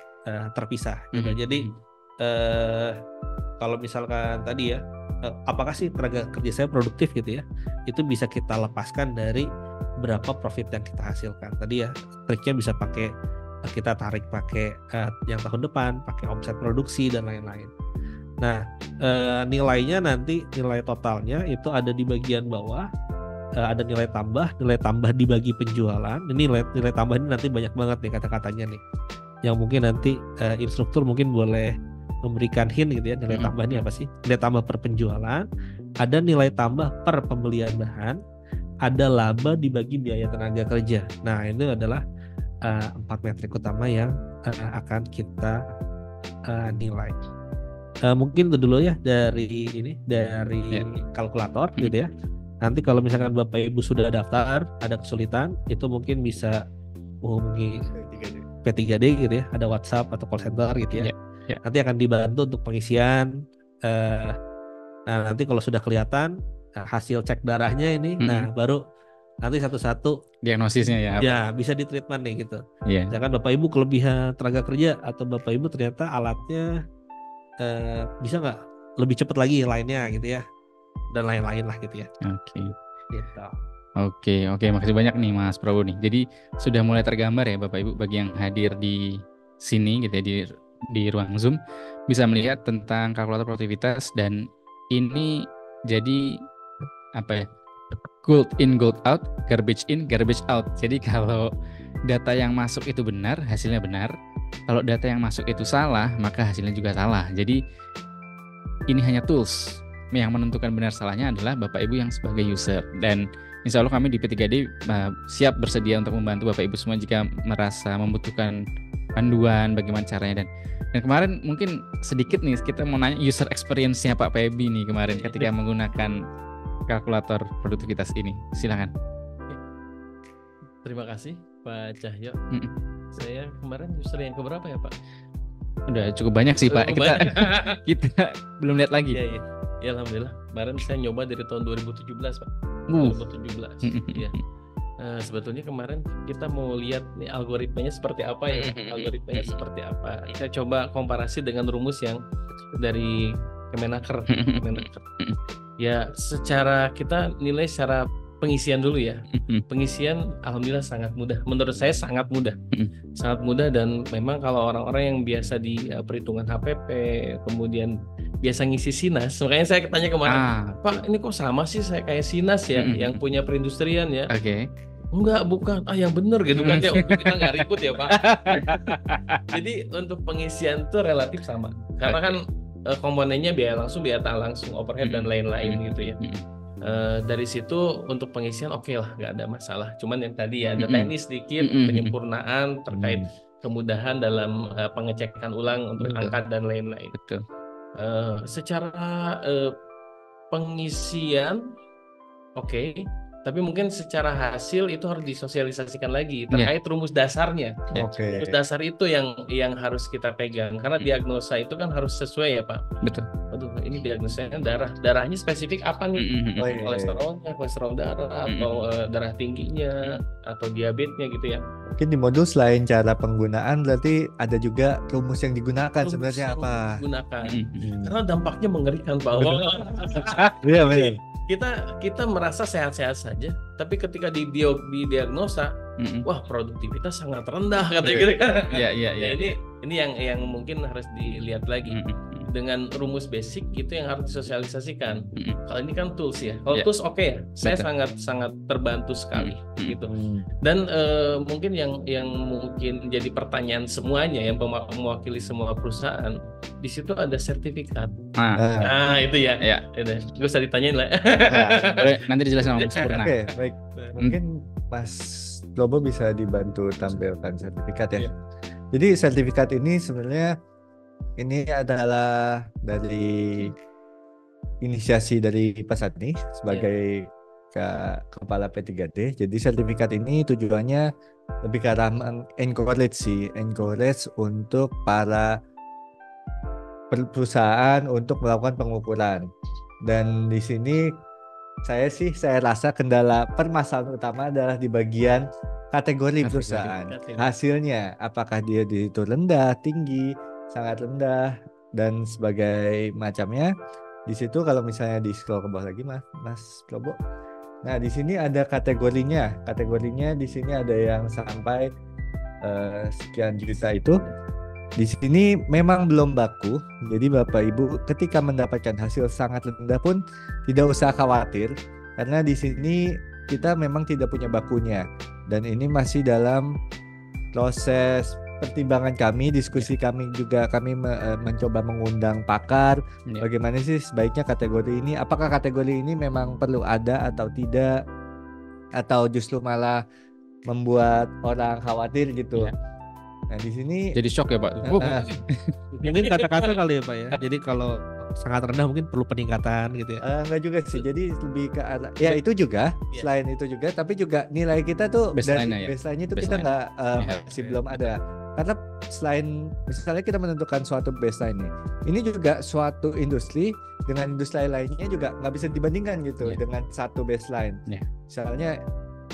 terpisah gitu. Jadi kalau misalkan tadi ya, apakah sih tenaga kerja saya produktif gitu ya? Itu bisa kita lepaskan dari berapa profit yang kita hasilkan. Tadi ya, triknya bisa pakai kita tarik pakai yang tahun depan, pakai omset produksi dan lain-lain. Nah, nilainya nanti nilai totalnya itu ada di bagian bawah, ada nilai tambah dibagi penjualan. Ini nilai tambah ini nanti banyak banget nih kata-katanya nih, yang mungkin nanti instruktur mungkin boleh memberikan hint gitu ya, nilai tambah ini apa sih? Nilai tambah per penjualan, ada nilai tambah per pembelian bahan, ada laba dibagi biaya tenaga kerja. Nah ini adalah 4 metrik utama yang akan kita nilai. mungkin itu dulu ya dari kalkulator gitu ya. Nanti kalau misalkan Bapak Ibu sudah daftar, ada kesulitan, itu mungkin bisa menghubungi P3D gitu ya, ada WhatsApp atau call center gitu ya. Nanti akan dibantu untuk pengisian. Nah nanti kalau sudah kelihatan hasil cek darahnya ini, nah baru nanti satu-satu diagnosisnya ya bisa ditreatment nih gitu. Misalkan Bapak Ibu kelebihan tenaga kerja atau Bapak Ibu ternyata alatnya bisa nggak lebih cepat lagi lainnya gitu ya, dan lain-lain lah gitu ya. Oke, makasih banyak nih Mas Prabowo nih. Jadi sudah mulai tergambar ya Bapak Ibu bagi yang hadir di sini gitu ya, di ruang Zoom bisa melihat tentang kalkulator produktivitas, dan ini jadi apa ya? Gold in, gold out, garbage in, garbage out. Jadi kalau data yang masuk itu benar, hasilnya benar. Kalau data yang masuk itu salah, maka hasilnya juga salah. Jadi ini hanya tools. Yang menentukan benar salahnya adalah Bapak Ibu yang sebagai user. Dan insya Allah kami di P3D siap bersedia untuk membantu Bapak Ibu semua jika merasa membutuhkan panduan bagaimana caranya. Dan kemarin mungkin sedikit nih kita mau nanya user experience-nya Pak Pebi nih kemarin ketika menggunakan kalkulator produktivitas ini. Silakan. Terima kasih Pak Cahyo. Saya kemarin user yang keberapa ya Pak? Udah cukup banyak sih Pak. Kita belum lihat lagi. Ya alhamdulillah. Kemarin saya nyoba dari tahun 2017 Pak. 2017. Iya. Sebetulnya kemarin kita mau lihat nih algoritmanya seperti apa ya. Saya coba komparasi dengan rumus yang dari Kemenaker. Ya secara kita nilai secara pengisian dulu ya. Pengisian alhamdulillah sangat mudah. Menurut saya sangat mudah. Sangat mudah, dan memang kalau orang-orang yang biasa di perhitungan HPP, kemudian biasa ngisi Sinas, makanya saya tanya kemarin, Pak ini kok sama sih saya kayak Sinas ya, yang punya perindustrian ya. Enggak, bukan. Yang bener gitu kan ya. Kita nggak ribut ya Pak. Jadi untuk pengisian itu relatif sama. Karena kan komponennya biaya langsung, biaya tak langsung, overhead dan lain-lain gitu ya. Dari situ untuk pengisian oke lah, nggak ada masalah. Cuman yang tadi ya ada teknis sedikit, penyempurnaan terkait kemudahan dalam pengecekan ulang untuk angka dan lain-lain. Secara pengisian oke. Tapi mungkin secara hasil itu harus disosialisasikan lagi terkait rumus dasarnya. Rumus dasar itu yang harus kita pegang, karena diagnosa itu kan harus sesuai ya Pak. Betul. Aduh, ini diagnosanya darahnya spesifik apa nih? Kolesterol darah atau darah tingginya atau diabetesnya gitu ya. Mungkin di modul selain cara penggunaan berarti ada juga rumus yang digunakan sebenarnya apa? Karena dampaknya mengerikan Pak. Iya benar. Kita merasa sehat-sehat saja, tapi ketika didiagnosa, wah produktivitas sangat rendah katanya gitu kan. Ini yang mungkin harus dilihat lagi. Dengan rumus basic itu yang harus disosialisasikan. Kalau ini kan tools ya. Kalau tools oke ya, saya sangat terbantu sekali gitu. Dan mungkin yang mungkin jadi pertanyaan semuanya yang mewakili semua perusahaan, di situ ada sertifikat. Itu ya. Gak usah ditanyain lah. Nanti dijelasin sama Mas Purna. Oke, baik. Mungkin Mas Lobo bisa dibantu tampilkan sertifikat ya. Jadi sertifikat ini sebenarnya ini adalah dari inisiasi dari Pak Satni sebagai kepala P3D. Jadi sertifikat ini tujuannya lebih ke arah encourage untuk para perusahaan untuk melakukan pengukuran. Dan di sini saya rasa kendala permasalahan utama adalah di bagian kategori perusahaan. Hasilnya apakah dia itu rendah, tinggi, sangat rendah dan sebagai macamnya. Di situ kalau misalnya di scroll ke bawah lagi Mas Probo. Nah, di sini ada kategorinya. Kategorinya di sini ada yang sampai sekian juta itu. Di sini memang belum baku. Jadi Bapak Ibu ketika mendapatkan hasil sangat rendah pun tidak usah khawatir, karena di sini kita memang tidak punya bakunya. Dan ini masih dalam proses pertimbangan kami, diskusi kami juga, kami mencoba mengundang pakar. Bagaimana sih sebaiknya kategori ini? Apakah kategori ini memang perlu ada atau tidak? Atau justru malah membuat orang khawatir gitu? Nah di sini jadi shock ya Pak. Mungkin kata-kata kali ya Pak ya. Jadi kalau sangat rendah mungkin perlu peningkatan gitu ya. Enggak juga sih. Jadi lebih ke arah ya itu juga. Selain itu juga, tapi juga nilai kita tuh dari baseline-nya itu kita nggak masih belum ada. Karena selain misalnya kita menentukan suatu baseline ini juga suatu industri dengan industri lainnya juga nggak bisa dibandingkan gitu dengan satu baseline. Misalnya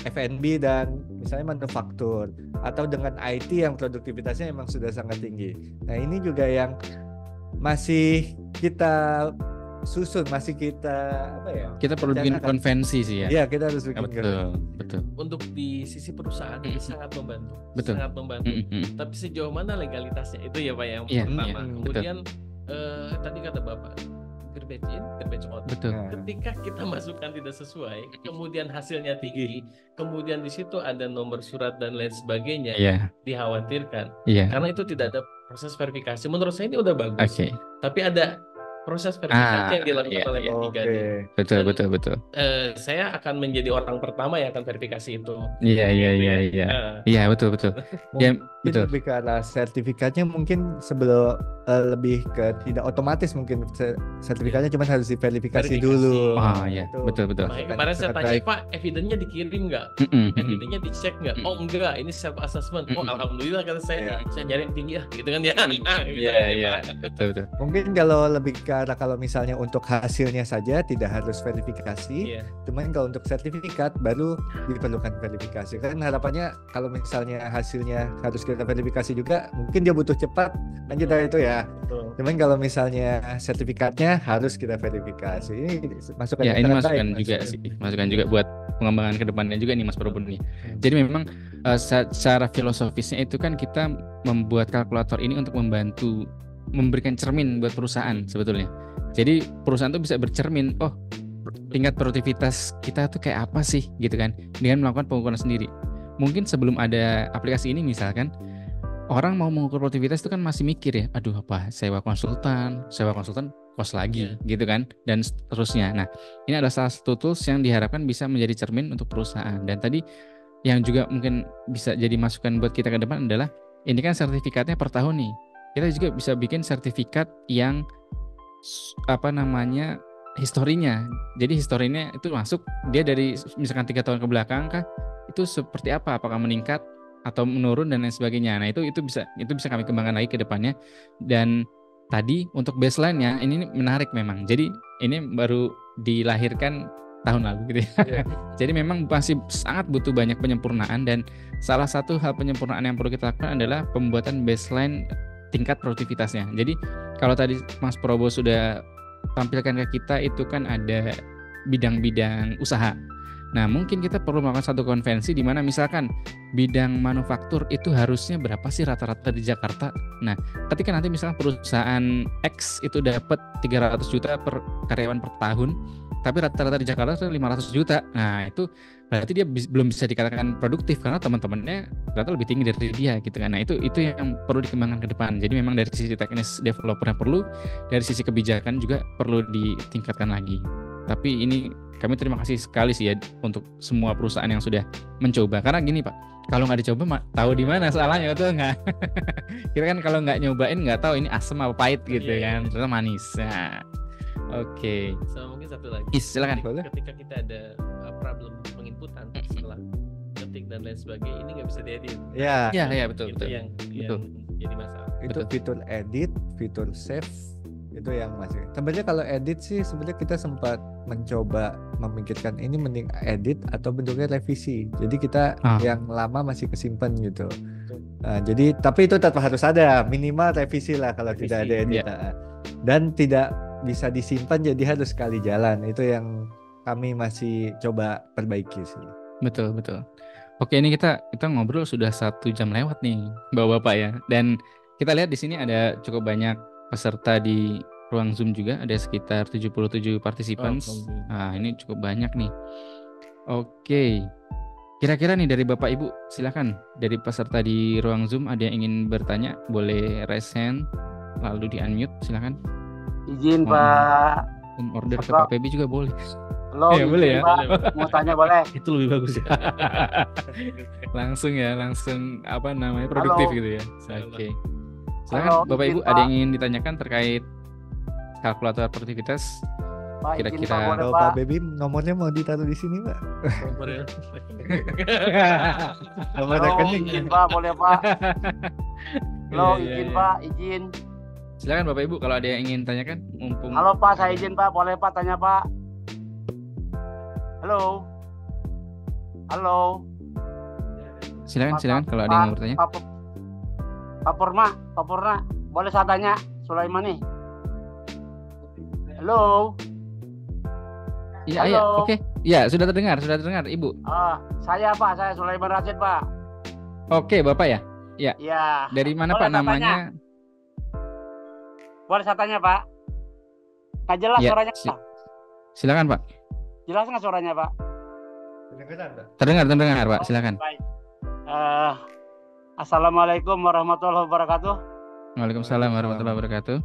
F&B dan misalnya manufaktur atau dengan IT yang produktivitasnya memang sudah sangat tinggi. Nah ini juga yang masih kita susun, masih kita apa ya? Kita perlu bikin konvensi sih ya. Iya, kita harus bikin. Betul. Untuk di sisi perusahaan ini sangat membantu. Betul. Sangat membantu. Tapi sejauh mana legalitasnya itu ya Pak yang pertama. Kemudian tadi kata Bapak garbage in, garbage out. Betul. Ketika kita masukkan tidak sesuai, kemudian hasilnya tinggi, kemudian di situ ada nomor surat dan lain sebagainya, dikhawatirkan. Karena itu tidak ada proses verifikasi. Menurut saya ini udah bagus. Tapi ada proses verifikasi yang dilakukan oleh P3D. Betul. Saya akan menjadi orang pertama yang akan verifikasi itu. Iya, betul. Ya, betul. Lebih ke arah sertifikatnya mungkin sebelum lebih ke tidak otomatis mungkin sertifikatnya cuma harus diverifikasi dulu. Iya, betul. Makanya kemarin saya tanya Pak, evidence-nya dikirim nggak? Evidence-nya dicek nggak? Oh enggak, ini self assessment. Oh alhamdulillah kata saya nyari yang tinggi ya, gitu kan ya. Iya, betul. Mungkin kalau lebih karena kalau misalnya untuk hasilnya saja tidak harus verifikasi, cuman kalau untuk sertifikat baru diperlukan verifikasi. Kan harapannya kalau misalnya hasilnya harus kita verifikasi juga, mungkin dia butuh cepat, kan kita itu ya. Cuman kalau misalnya sertifikatnya harus kita verifikasi. Ini masukan ini masukan juga buat pengembangan kedepannya juga nih Mas Probun nih. Jadi memang secara filosofisnya itu kan kita membuat kalkulator ini untuk membantu memberikan cermin buat perusahaan sebetulnya. Jadi perusahaan tuh bisa bercermin, oh tingkat produktivitas kita tuh kayak apa sih gitu kan, dengan melakukan pengukuran sendiri. Mungkin sebelum ada aplikasi ini misalkan, orang mau mengukur produktivitas itu kan masih mikir ya, aduh apa, sewa konsultan kos lagi gitu kan, dan seterusnya. Nah ini adalah salah satu tools yang diharapkan bisa menjadi cermin untuk perusahaan. Dan tadi yang juga mungkin bisa jadi masukan buat kita ke depan adalah, ini kan sertifikatnya per tahun nih. Kita juga bisa bikin sertifikat yang historinya. Jadi historinya itu masuk dia dari misalkan 3 tahun ke belakang kah, itu seperti apa? Apakah meningkat atau menurun dan lain sebagainya. Nah, itu bisa kami kembangkan lagi ke depannya. Dan tadi untuk baseline-nya ini menarik memang. Jadi ini baru dilahirkan tahun lalu gitu ya. Jadi memang masih sangat butuh banyak penyempurnaan, dan salah satu hal penyempurnaan yang perlu kita lakukan adalah pembuatan baseline tingkat produktivitasnya. Jadi kalau tadi Mas Probo sudah tampilkan ke kita itu kan ada bidang-bidang usaha. Nah mungkin kita perlu melakukan satu konvensi di mana misalkan bidang manufaktur itu harusnya berapa sih rata-rata di Jakarta. Nah ketika nanti misalkan perusahaan X itu dapat 300 juta per karyawan per tahun, tapi rata-rata di Jakarta itu 500 juta. Nah itu berarti dia belum bisa dikatakan produktif karena teman-temannya ternyata lebih tinggi dari dia gitu kan. Nah itu yang perlu dikembangkan ke depan. Jadi memang dari sisi teknis developernya perlu, dari sisi kebijakan juga perlu ditingkatkan lagi. Tapi ini kami terima kasih sekali sih ya untuk semua perusahaan yang sudah mencoba. Karena gini Pak, kalau nggak dicoba tahu di mana salahnya, betul nggak? Kita kan kalau nggak nyobain nggak tahu ini asam apa pahit gitu kan, ternyata manis. Nah, oke. So, mungkin satu lagi. Silakan. Ketika kita ada problem penginputan setelah ketik dan lain sebagainya, ini nggak bisa diedit. Iya betul. Itu yang jadi masalah. Itu fitur edit, fitur save, itu yang masih. Sebenarnya kalau edit sih sebenarnya kita sempat mencoba memikirkan ini mending edit atau bentuknya revisi. Jadi kita yang lama masih kesimpan gitu. Jadi tapi itu tetap harus ada minimal revisi lah kalau tidak ada edit. Dan tidak bisa disimpan, jadi harus sekali jalan. Itu yang kami masih coba perbaiki sih. Betul. Oke, ini kita ngobrol sudah 1 jam lewat nih, Bapak-bapak ya. Dan kita lihat di sini ada cukup banyak peserta di ruang Zoom juga, ada sekitar 77 partisipan. Nah, ini cukup banyak nih. Oke. Kira-kira nih dari Bapak Ibu, silakan dari peserta di ruang Zoom ada yang ingin bertanya, boleh raise hand lalu di-unmute, silakan. Izin Pak. Order ke Pak Pebi juga boleh. Halo, ya, boleh ya. Pak. Mau tanya boleh? Itu lebih bagus ya. langsung apa namanya produktif Halo. gitu ya. Oke. Silakan Bapak Ibu, ada yang ingin ditanyakan terkait kalkulator produktivitas? Pak, Kira-kira kalau Pak Baby nomornya mau ditaruh di sini, Pak. Nomor rekening. Izin Pak, boleh Pak. Halo, Iya, izin iya. Pak, izin. Silakan Bapak Ibu kalau ada yang ingin tanyakan, mumpung. Halo Pak, saya izin Pak, boleh Pak tanya Pak. Halo. Halo. Silakan kalau ada yang mau bertanya. Pak Purna, boleh saya tanya Sulaiman nih? Halo. Iya, oke. Ya, sudah terdengar Ibu. Saya Pak, saya Sulaiman Rashid Pak. Oke, Bapak ya? Ya. Iya. Dari mana Boleh Pak namanya? Boleh saya tanya Pak? Nggak jelas Ya, suaranya Pak. Silakan Pak. Jelas nggak suaranya Pak? Terdengar Pak, silakan. Baik. Assalamualaikum warahmatullahi wabarakatuh. Waalaikumsalam warahmatullahi wabarakatuh.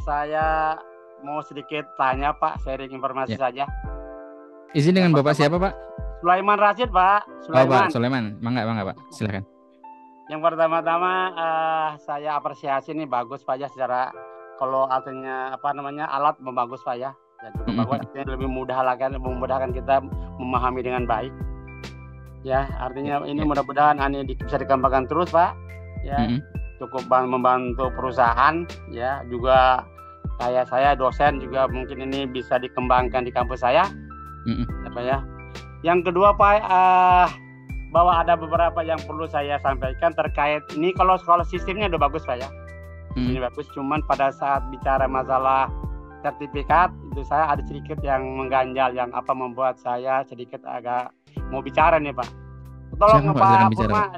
Saya mau sedikit tanya Pak, sharing informasi saja. Izin dengan Bapak siapa Pak? Sulaiman Rashid Pak. Pak Sulaiman. Mangga Pak, silakan. Yang pertama-tama saya apresiasi nih, bagus Pak ya, secara kalau artinya alat membagus Pak ya. Dan juga bagus, artinya lebih memudahkan kita memahami dengan baik. Ya, artinya ini mudah-mudahan ini bisa dikembangkan terus Pak. Ya, cukup membantu perusahaan ya, juga kayak saya dosen juga mungkin ini bisa dikembangkan di kampus saya. Apa ya? Yang kedua Pak, bahwa ada beberapa yang perlu saya sampaikan terkait ini. Kalau sistemnya udah bagus Pak ya, ini bagus. Cuman pada saat bicara masalah sertifikat itu saya ada sedikit yang mengganjal, yang membuat saya sedikit agak mau bicara nih Pak. Tolong Pak Purma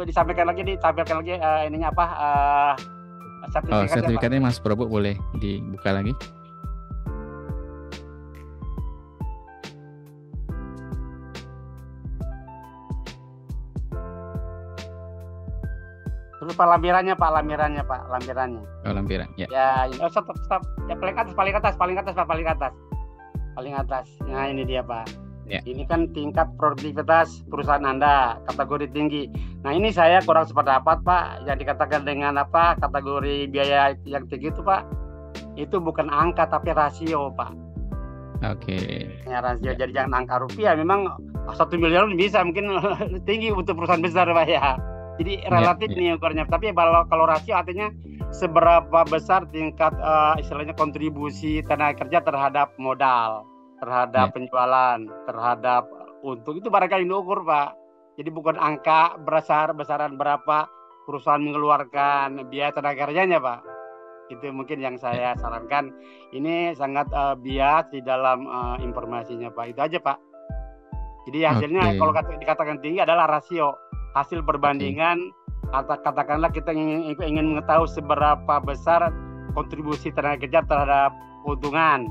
disampaikan lagi ininya sertifikatnya. Sertifikatnya Mas Prabu boleh dibuka lagi. Terus Pak lampirannya. Oh, lampiran, ya. Ya, stop. Ya paling atas Pak. Nah, ini dia Pak. Ya. Ini kan tingkat produktivitas perusahaan Anda, kategori tinggi. Nah, ini saya kurang sependapat Pak, yang dikatakan dengan kategori biaya yang tinggi itu Pak. Itu bukan angka tapi rasio Pak. Oke. Ya, rasio. Jadi jangan angka rupiah, memang 1 miliar bisa mungkin tinggi untuk perusahaan besar Pak ya. Jadi relatif nih ukurnya. Tapi kalau rasio artinya seberapa besar tingkat istilahnya kontribusi tenaga kerja terhadap modal, terhadap penjualan, terhadap untung, itu barangkali diukur Pak. Jadi bukan angka besaran berapa perusahaan mengeluarkan biaya tenaga kerjanya Pak. Itu mungkin yang saya sarankan. Ini sangat bias di dalam informasinya Pak. Itu aja Pak. Jadi hasilnya kalau dikatakan tinggi adalah rasio, hasil perbandingan. Katakanlah kita ingin mengetahui seberapa besar kontribusi tenaga kerja terhadap keuntungan.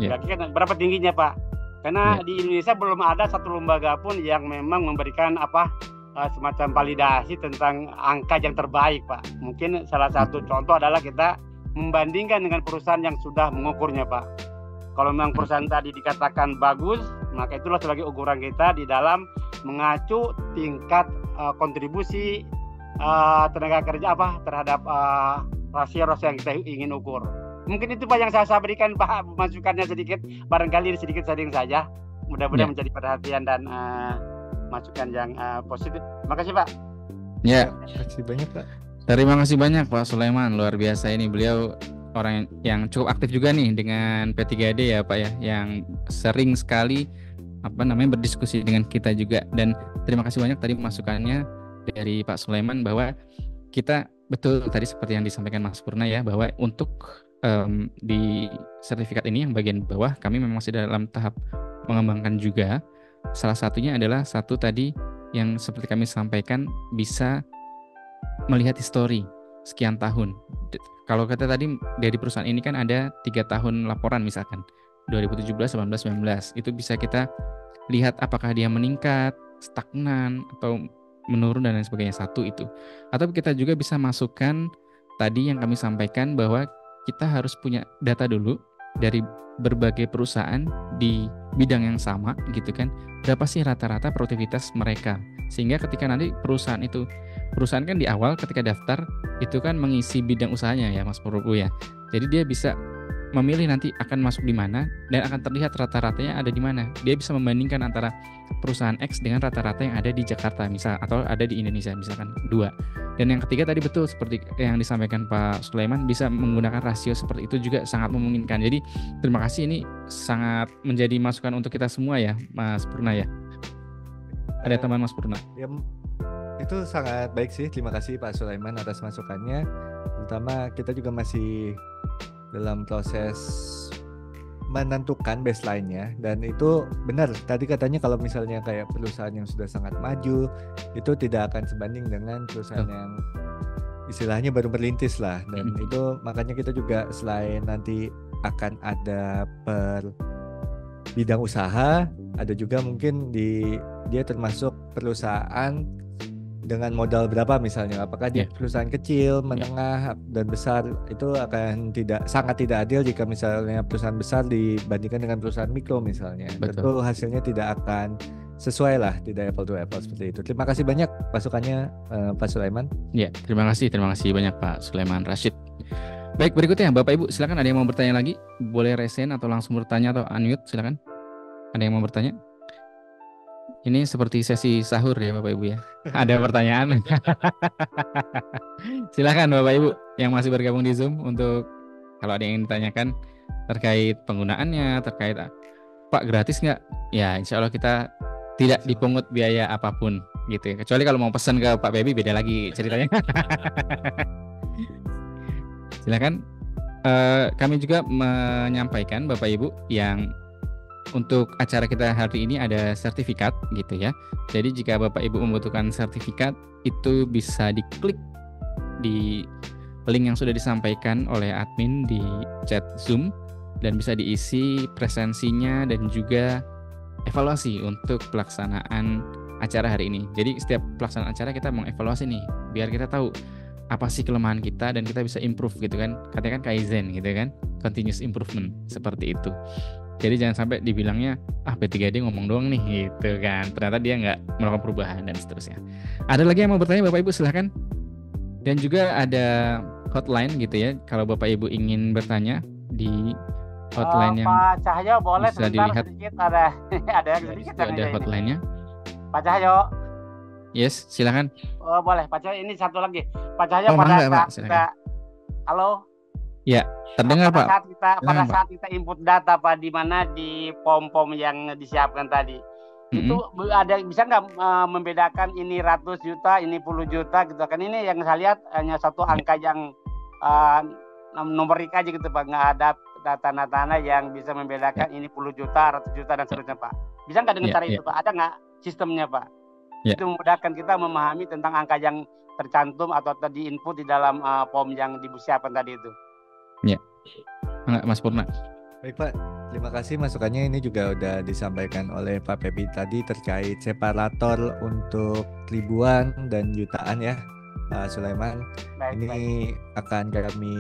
Berarti kan berapa tingginya Pak? Karena di Indonesia belum ada satu lembaga pun yang memang memberikan semacam validasi tentang angka yang terbaik Pak. Mungkin salah satu contoh adalah kita membandingkan dengan perusahaan yang sudah mengukurnya Pak. Kalau memang perusahaan tadi dikatakan bagus, maka itulah sebagai ukuran kita di dalam mengacu tingkat kontribusi tenaga kerja terhadap rasio yang kita ingin ukur. Mungkin itu Pak yang saya berikan Pak, masukannya sedikit, barangkali sedikit sharing saja. Mudah-mudahan menjadi perhatian dan masukan yang positif. Terima kasih Pak. Ya, terima kasih banyak Pak. Terima kasih banyak Pak Sulaiman, luar biasa ini, beliau orang yang cukup aktif juga nih dengan P3D ya Pak ya, yang sering sekali berdiskusi dengan kita juga. Dan terima kasih banyak tadi masukannya dari Pak Sulaiman, bahwa kita betul tadi seperti yang disampaikan Mas Purna ya, bahwa untuk di sertifikat ini yang bagian bawah kami memang masih dalam tahap mengembangkan juga. Salah satunya adalah tadi yang seperti kami sampaikan, bisa melihat histori sekian tahun. Kalau kata tadi dari perusahaan ini kan ada 3 tahun laporan misalkan 2017, 18, 19, itu bisa kita lihat apakah dia meningkat, stagnan, atau menurun dan lain sebagainya. Satu itu. Atau kita juga bisa masukkan tadi yang kami sampaikan, bahwa kita harus punya data dulu dari berbagai perusahaan di bidang yang sama gitu kan, berapa sih rata-rata produktivitas mereka, sehingga ketika nanti perusahaan kan di awal ketika daftar itu kan mengisi bidang usahanya ya Mas Purwo ya, jadi dia bisa memilih nanti akan masuk di mana dan akan terlihat rata-ratanya ada di mana. Dia bisa membandingkan antara perusahaan X dengan rata-rata yang ada di Jakarta misal, atau ada di Indonesia misalkan 2. Dan yang ketiga tadi betul seperti yang disampaikan Pak Sulaiman, bisa menggunakan rasio seperti itu juga sangat memungkinkan. Jadi terima kasih, ini sangat menjadi masukan untuk kita semua ya Mas Purna ya. Ada teman Mas Purna? Ya, itu sangat baik sih. Terima kasih Pak Sulaiman atas masukannya. Terutama kita juga masih dalam proses menentukan baseline-nya, dan itu benar tadi katanya kalau misalnya kayak perusahaan yang sudah sangat maju itu tidak akan sebanding dengan perusahaan yang istilahnya baru merintis lah, dan itu makanya kita juga selain nanti akan ada per bidang usaha, ada juga mungkin dia termasuk perusahaan dengan modal berapa misalnya, apakah di perusahaan kecil, menengah, dan besar, itu akan sangat tidak adil jika misalnya perusahaan besar dibandingkan dengan perusahaan mikro misalnya. Tentu hasilnya tidak akan sesuai lah, tidak apple to apple seperti itu. Terima kasih banyak masukannya Pak Sulaiman. Ya, terima kasih banyak Pak Sulaiman Rashid. Baik, berikutnya Bapak Ibu silakan, ada yang mau bertanya lagi? Boleh resen atau langsung bertanya atau unmute silakan. Ada yang mau bertanya? Ini seperti sesi sahur ya Bapak Ibu ya. Ada pertanyaan? Silakan Bapak Ibu yang masih bergabung di Zoom, untuk kalau ada yang ditanyakan terkait penggunaannya, terkait Pak gratis nggak? Ya insya Allah kita tidak dipungut biaya apapun gitu ya. Kecuali kalau mau pesan ke Pak Baby beda lagi ceritanya. Silakan. Kami juga menyampaikan Bapak Ibu yang untuk acara kita hari ini ada sertifikat gitu ya. Jadi jika Bapak Ibu membutuhkan sertifikat, itu bisa diklik di link yang sudah disampaikan oleh admin di chat Zoom, dan bisa diisi presensinya dan juga evaluasi untuk pelaksanaan acara hari ini. Jadi setiap pelaksanaan acara kita mengevaluasi nih, biar kita tahu apa sih kelemahan kita dan kita bisa improve gitu kan. Katanya kan Kaizen gitu kan, continuous improvement seperti itu. Jadi jangan sampai dibilangnya P3D ngomong doang nih gitu kan, ternyata dia nggak melakukan perubahan dan seterusnya. Ada lagi yang mau bertanya Bapak Ibu silahkan. Dan juga ada hotline gitu ya, kalau Bapak Ibu ingin bertanya di hotline yang Pak Cahyo boleh bisa dilihat sedikit, ada yang sedikit ada hotline-nya. Pak Cahyo. Yes, silakan. Oh, boleh Pak Cahyo, ini satu lagi. Pak Cahyo pada saat kita halo. Ya, terdengar Pak. Pada saat kita input data Pak, di mana di pom-pom yang disiapkan tadi, itu ada bisa nggak membedakan ini ratus juta, ini puluh juta gitu kan? Ini yang saya lihat hanya satu angka yang numerik aja gitu Pak, nggak ada tanda-tanda yang bisa membedakan ini puluh juta, ratus juta dan seterusnya Pak. Bisa nggak dengan cara itu Pak? Ada nggak sistemnya Pak? Itu memudahkan kita memahami tentang angka yang tercantum atau di input di dalam pom yang disiapkan tadi itu. Ya, Mas Purna. Baik Pak, terima kasih masukannya. Ini juga udah disampaikan oleh Pak Pebi tadi terkait separator untuk ribuan dan jutaan ya Pak Sulaiman. Ini akan kami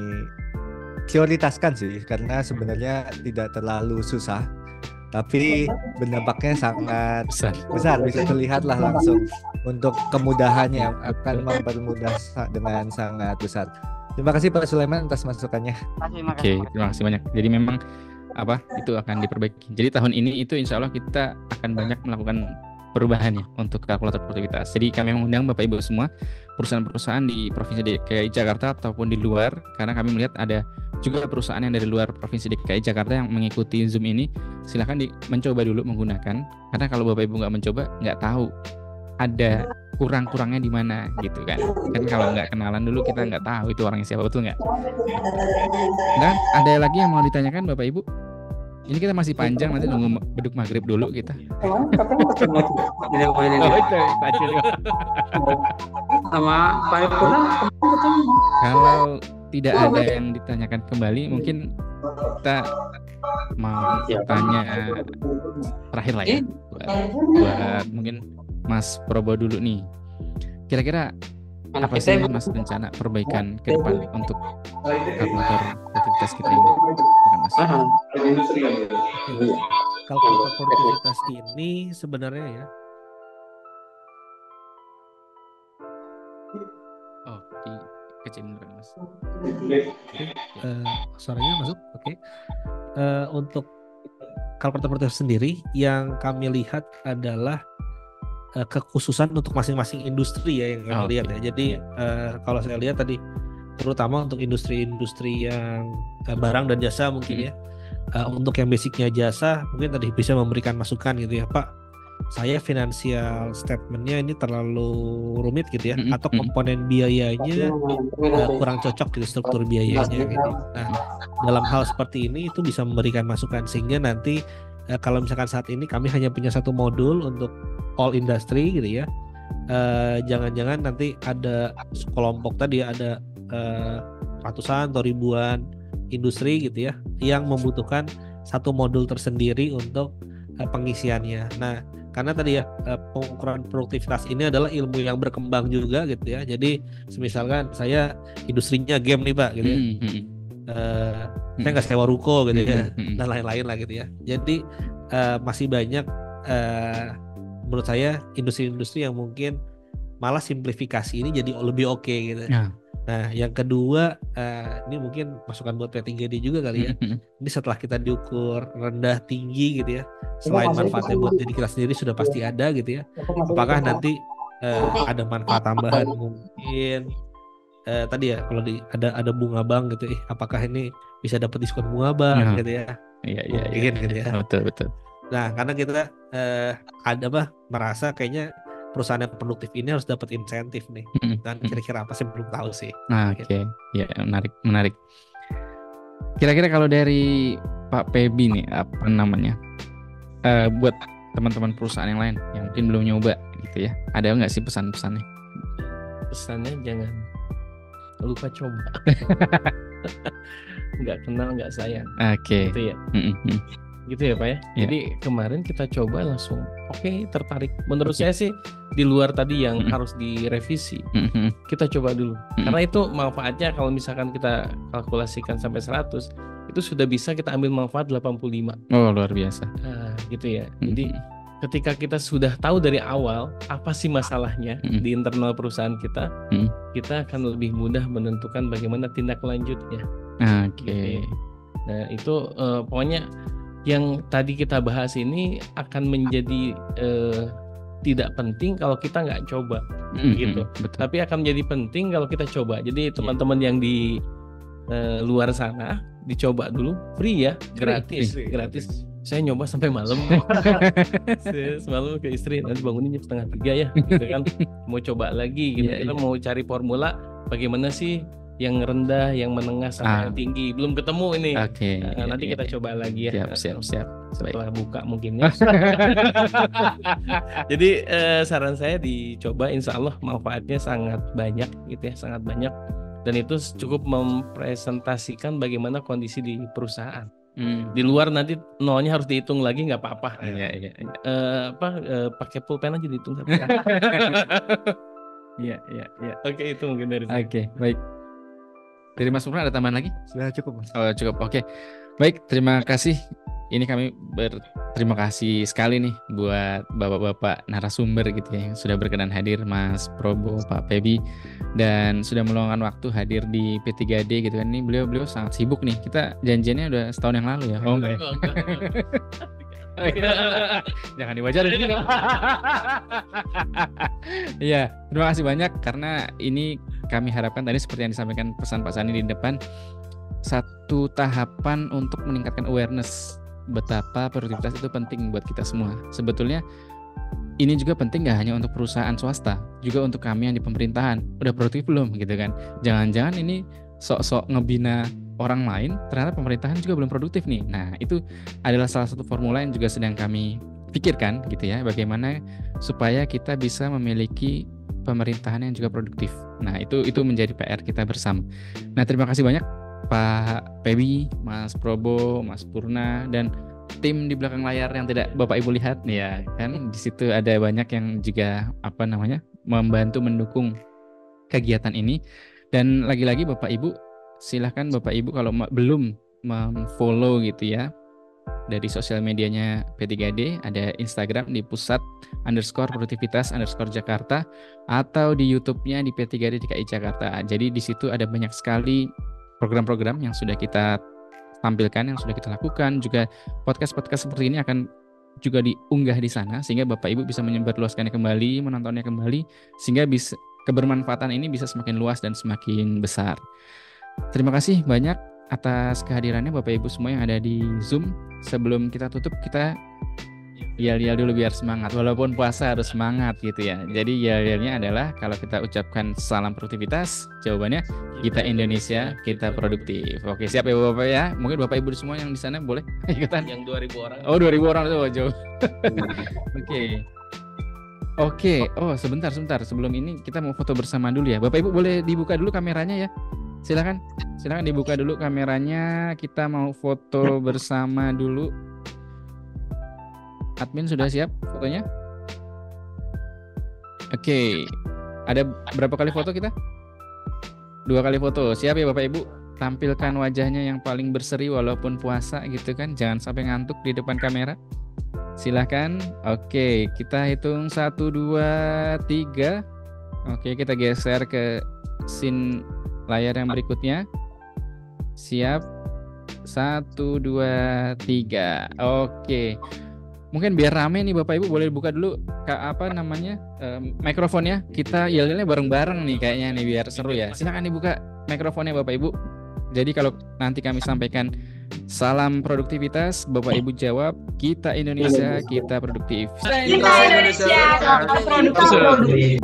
prioritaskan sih, karena sebenarnya tidak terlalu susah, tapi berdampaknya sangat besar, bisa terlihat lah langsung. Untuk kemudahannya akan mempermudah dengan sangat besar. Terima kasih Pak Sulaiman atas masukannya. Oke, terima kasih banyak. Jadi memang itu akan diperbaiki. Jadi tahun ini itu insya Allah kita akan banyak melakukan perubahan ya untuk kalkulator produktivitas. Jadi kami mengundang Bapak Ibu semua, perusahaan-perusahaan di Provinsi DKI Jakarta ataupun di luar, karena kami melihat ada juga perusahaan yang dari luar Provinsi DKI Jakarta yang mengikuti Zoom ini. Silahkan mencoba dulu menggunakan, karena kalau Bapak Ibu nggak mencoba, nggak tahu ada kurang-kurangnya di mana gitu kan. Kan kalau nggak kenalan dulu kita nggak tahu itu orangnya siapa, betul nggak? Dan ada lagi yang mau ditanyakan Bapak Ibu? Ini kita masih panjang, nanti nunggu beduk maghrib dulu kita. Sama Pak Purna. Kalau tidak ada yang ditanyakan kembali, mungkin kita mau tanya terakhir lah ya buat mungkin Mas Probo dulu nih. Kira-kira apa sih Mas rencana perbaikan ke depan untuk kalkulator produktivitas kita ini. Kalkulator produktivitas ini sebenarnya ya. Oh, di kecilin dulu Mas. Suaranya masuk, oke. Untuk kalkulator produktivitas sendiri yang kami lihat adalah kekhususan untuk masing-masing industri ya yang kami lihat ya. Jadi kalau saya lihat tadi terutama untuk industri-industri yang barang dan jasa mungkin ya. Untuk yang basicnya jasa mungkin tadi bisa memberikan masukan gitu ya, Pak, saya financial statementnya ini terlalu rumit gitu ya, atau komponen biayanya kurang cocok gitu, struktur biayanya gitu. Nah dalam hal seperti ini itu bisa memberikan masukan sehingga nanti kalau misalkan saat ini kami hanya punya satu modul untuk all industry gitu ya, jangan-jangan nanti ada kelompok tadi ada ratusan atau ribuan industri gitu ya yang membutuhkan satu modul tersendiri untuk pengisiannya. Nah karena tadi ya pengukuran produktivitas ini adalah ilmu yang berkembang juga gitu ya. Jadi misalkan saya industrinya game nih Pak gitu ya, saya nggak sewa ruko gitu ya dan lain-lain lah gitu ya. Jadi masih banyak menurut saya industri-industri yang mungkin malah simplifikasi ini jadi lebih oke gitu. Nah yang kedua ini mungkin masukan buat P3D juga kali ya. Ini setelah kita diukur rendah tinggi gitu ya, selain manfaatnya buat diri kita sendiri sudah pasti ada gitu ya, apakah nanti ada manfaat tambahan mungkin tadi ya kalau ada bunga bank gitu, apakah ini bisa dapat diskon bunga bank gitu ya. Iya gitu ya. Betul. Nah karena kita merasa kayaknya perusahaan yang produktif ini harus dapat insentif nih. Dan kira-kira apa sih belum tahu sih. Oke. Ya menarik. Kira-kira kalau dari Pak Pebi nih apa namanya? Buat teman-teman perusahaan yang lain yang mungkin belum nyoba gitu ya. Ada nggak sih pesan-pesannya? Pesannya jangan lupa coba. Nggak kenal nggak sayang. Oke. Gitu ya. Gitu ya Pak ya. Jadi kemarin kita coba langsung tertarik. Menurut saya sih di luar tadi yang harus direvisi, kita coba dulu. Karena itu manfaatnya kalau misalkan kita kalkulasikan sampai 100, itu sudah bisa kita ambil manfaat 85. Oh luar biasa. Gitu ya. Jadi ketika kita sudah tahu dari awal apa sih masalahnya di internal perusahaan kita, kita akan lebih mudah menentukan bagaimana tindak lanjutnya. Oke. Nah itu pokoknya yang tadi kita bahas ini akan menjadi tidak penting kalau kita nggak coba gitu. Betul. Tapi akan menjadi penting kalau kita coba. Jadi teman-teman yang di luar sana dicoba dulu, free ya, gratis. Saya nyoba sampai malam. Semalam ke istri, nanti bangunin jam 2:30 ya gitu kan. Mau coba lagi gitu. Kita mau cari formula bagaimana sih yang rendah, yang menengah sampai yang tinggi, belum ketemu ini. Nanti kita coba lagi ya. Siap. Setelah buka mungkin ya. Jadi saran saya dicoba, insya Allah manfaatnya sangat banyak gitu ya, sangat banyak. Dan itu cukup mempresentasikan bagaimana kondisi di perusahaan. Di luar nanti nolnya harus dihitung lagi, nggak apa-apa. Pakai pulpen aja dihitung. Iya. Oke, itu mungkin dari saya. Oke, baik. Dari Mas Purna ada tambahan lagi? Sudah cukup Mas. Oh cukup, oke. Baik, terima kasih. Ini kami berterima kasih sekali nih buat bapak-bapak narasumber gitu ya yang sudah berkenan hadir, Mas Probo, Pak Pebi, dan sudah meluangkan waktu hadir di P3D gitu kan. Ini beliau sangat sibuk nih. Kita janjiannya udah setahun yang lalu ya. Oh enggak. Jangan diwajarin. Iya, terima kasih banyak karena ini kami harapkan tadi seperti yang disampaikan pesan Pak Sani di depan, satu tahapan untuk meningkatkan awareness betapa produktivitas itu penting buat kita semua. Sebetulnya ini juga penting gak hanya untuk perusahaan swasta, juga untuk kami yang di pemerintahan. Udah produktif belum gitu kan? Jangan-jangan ini sok-sok ngebina orang lain, ternyata pemerintahan juga belum produktif nih. Nah itu adalah salah satu formula yang juga sedang kami pikirkan gitu ya, bagaimana supaya kita bisa memiliki pemerintahan yang juga produktif. Nah itu menjadi PR kita bersama. Nah terima kasih banyak Pak Pebi, Mas Probo, Mas Purna, dan tim di belakang layar yang tidak Bapak Ibu lihat nih ya kan. Di situ ada banyak yang juga membantu mendukung kegiatan ini. Dan lagi-lagi Bapak Ibu silahkan Bapak Ibu kalau belum follow gitu ya, dari sosial medianya P3D, ada Instagram di pusat_produktivitas_Jakarta atau di YouTube-nya di P3D DKI Jakarta. Jadi di situ ada banyak sekali program-program yang sudah kita tampilkan, yang sudah kita lakukan. Juga podcast-podcast seperti ini akan juga diunggah di sana sehingga Bapak Ibu bisa menyebarluaskannya kembali, menontonnya kembali, sehingga bisa kebermanfaatan ini bisa semakin luas dan semakin besar. Terima kasih banyak atas kehadirannya Bapak Ibu semua yang ada di Zoom. Sebelum kita tutup, kita yel-yel dulu biar semangat. Walaupun puasa harus semangat gitu ya. Jadi yel-yelnya adalah kalau kita ucapkan salam produktivitas, jawabannya kita Indonesia, kita produktif. Oke, siap ya Bapak ya. Mungkin Bapak Ibu semua yang di sana boleh ikutan. Yang 2000 orang. Oh, 2000 orang tuh jauh. Oke. Oh, sebentar. Sebelum ini kita mau foto bersama dulu ya. Bapak Ibu boleh dibuka dulu kameranya ya. Silakan dibuka dulu kameranya. Kita mau foto bersama dulu. Admin sudah siap fotonya? Oke. Ada berapa kali foto kita? 2 kali foto. Siap ya Bapak Ibu? Tampilkan wajahnya yang paling berseri walaupun puasa gitu kan. Jangan sampai ngantuk di depan kamera. Silakan. Oke, kita hitung 1, 2, 3. Oke, kita geser ke scene layar yang berikutnya. Siap. 1, 2, 3. Oke. Mungkin biar rame nih Bapak Ibu boleh buka dulu mikrofonnya. Kita yel-yelnya bareng-bareng nih kayaknya nih biar seru ya. Silakan dibuka mikrofonnya Bapak Ibu. Jadi kalau nanti kami sampaikan salam produktivitas, Bapak Ibu jawab kita Indonesia, kita produktif. Kita Indonesia, kita produktif.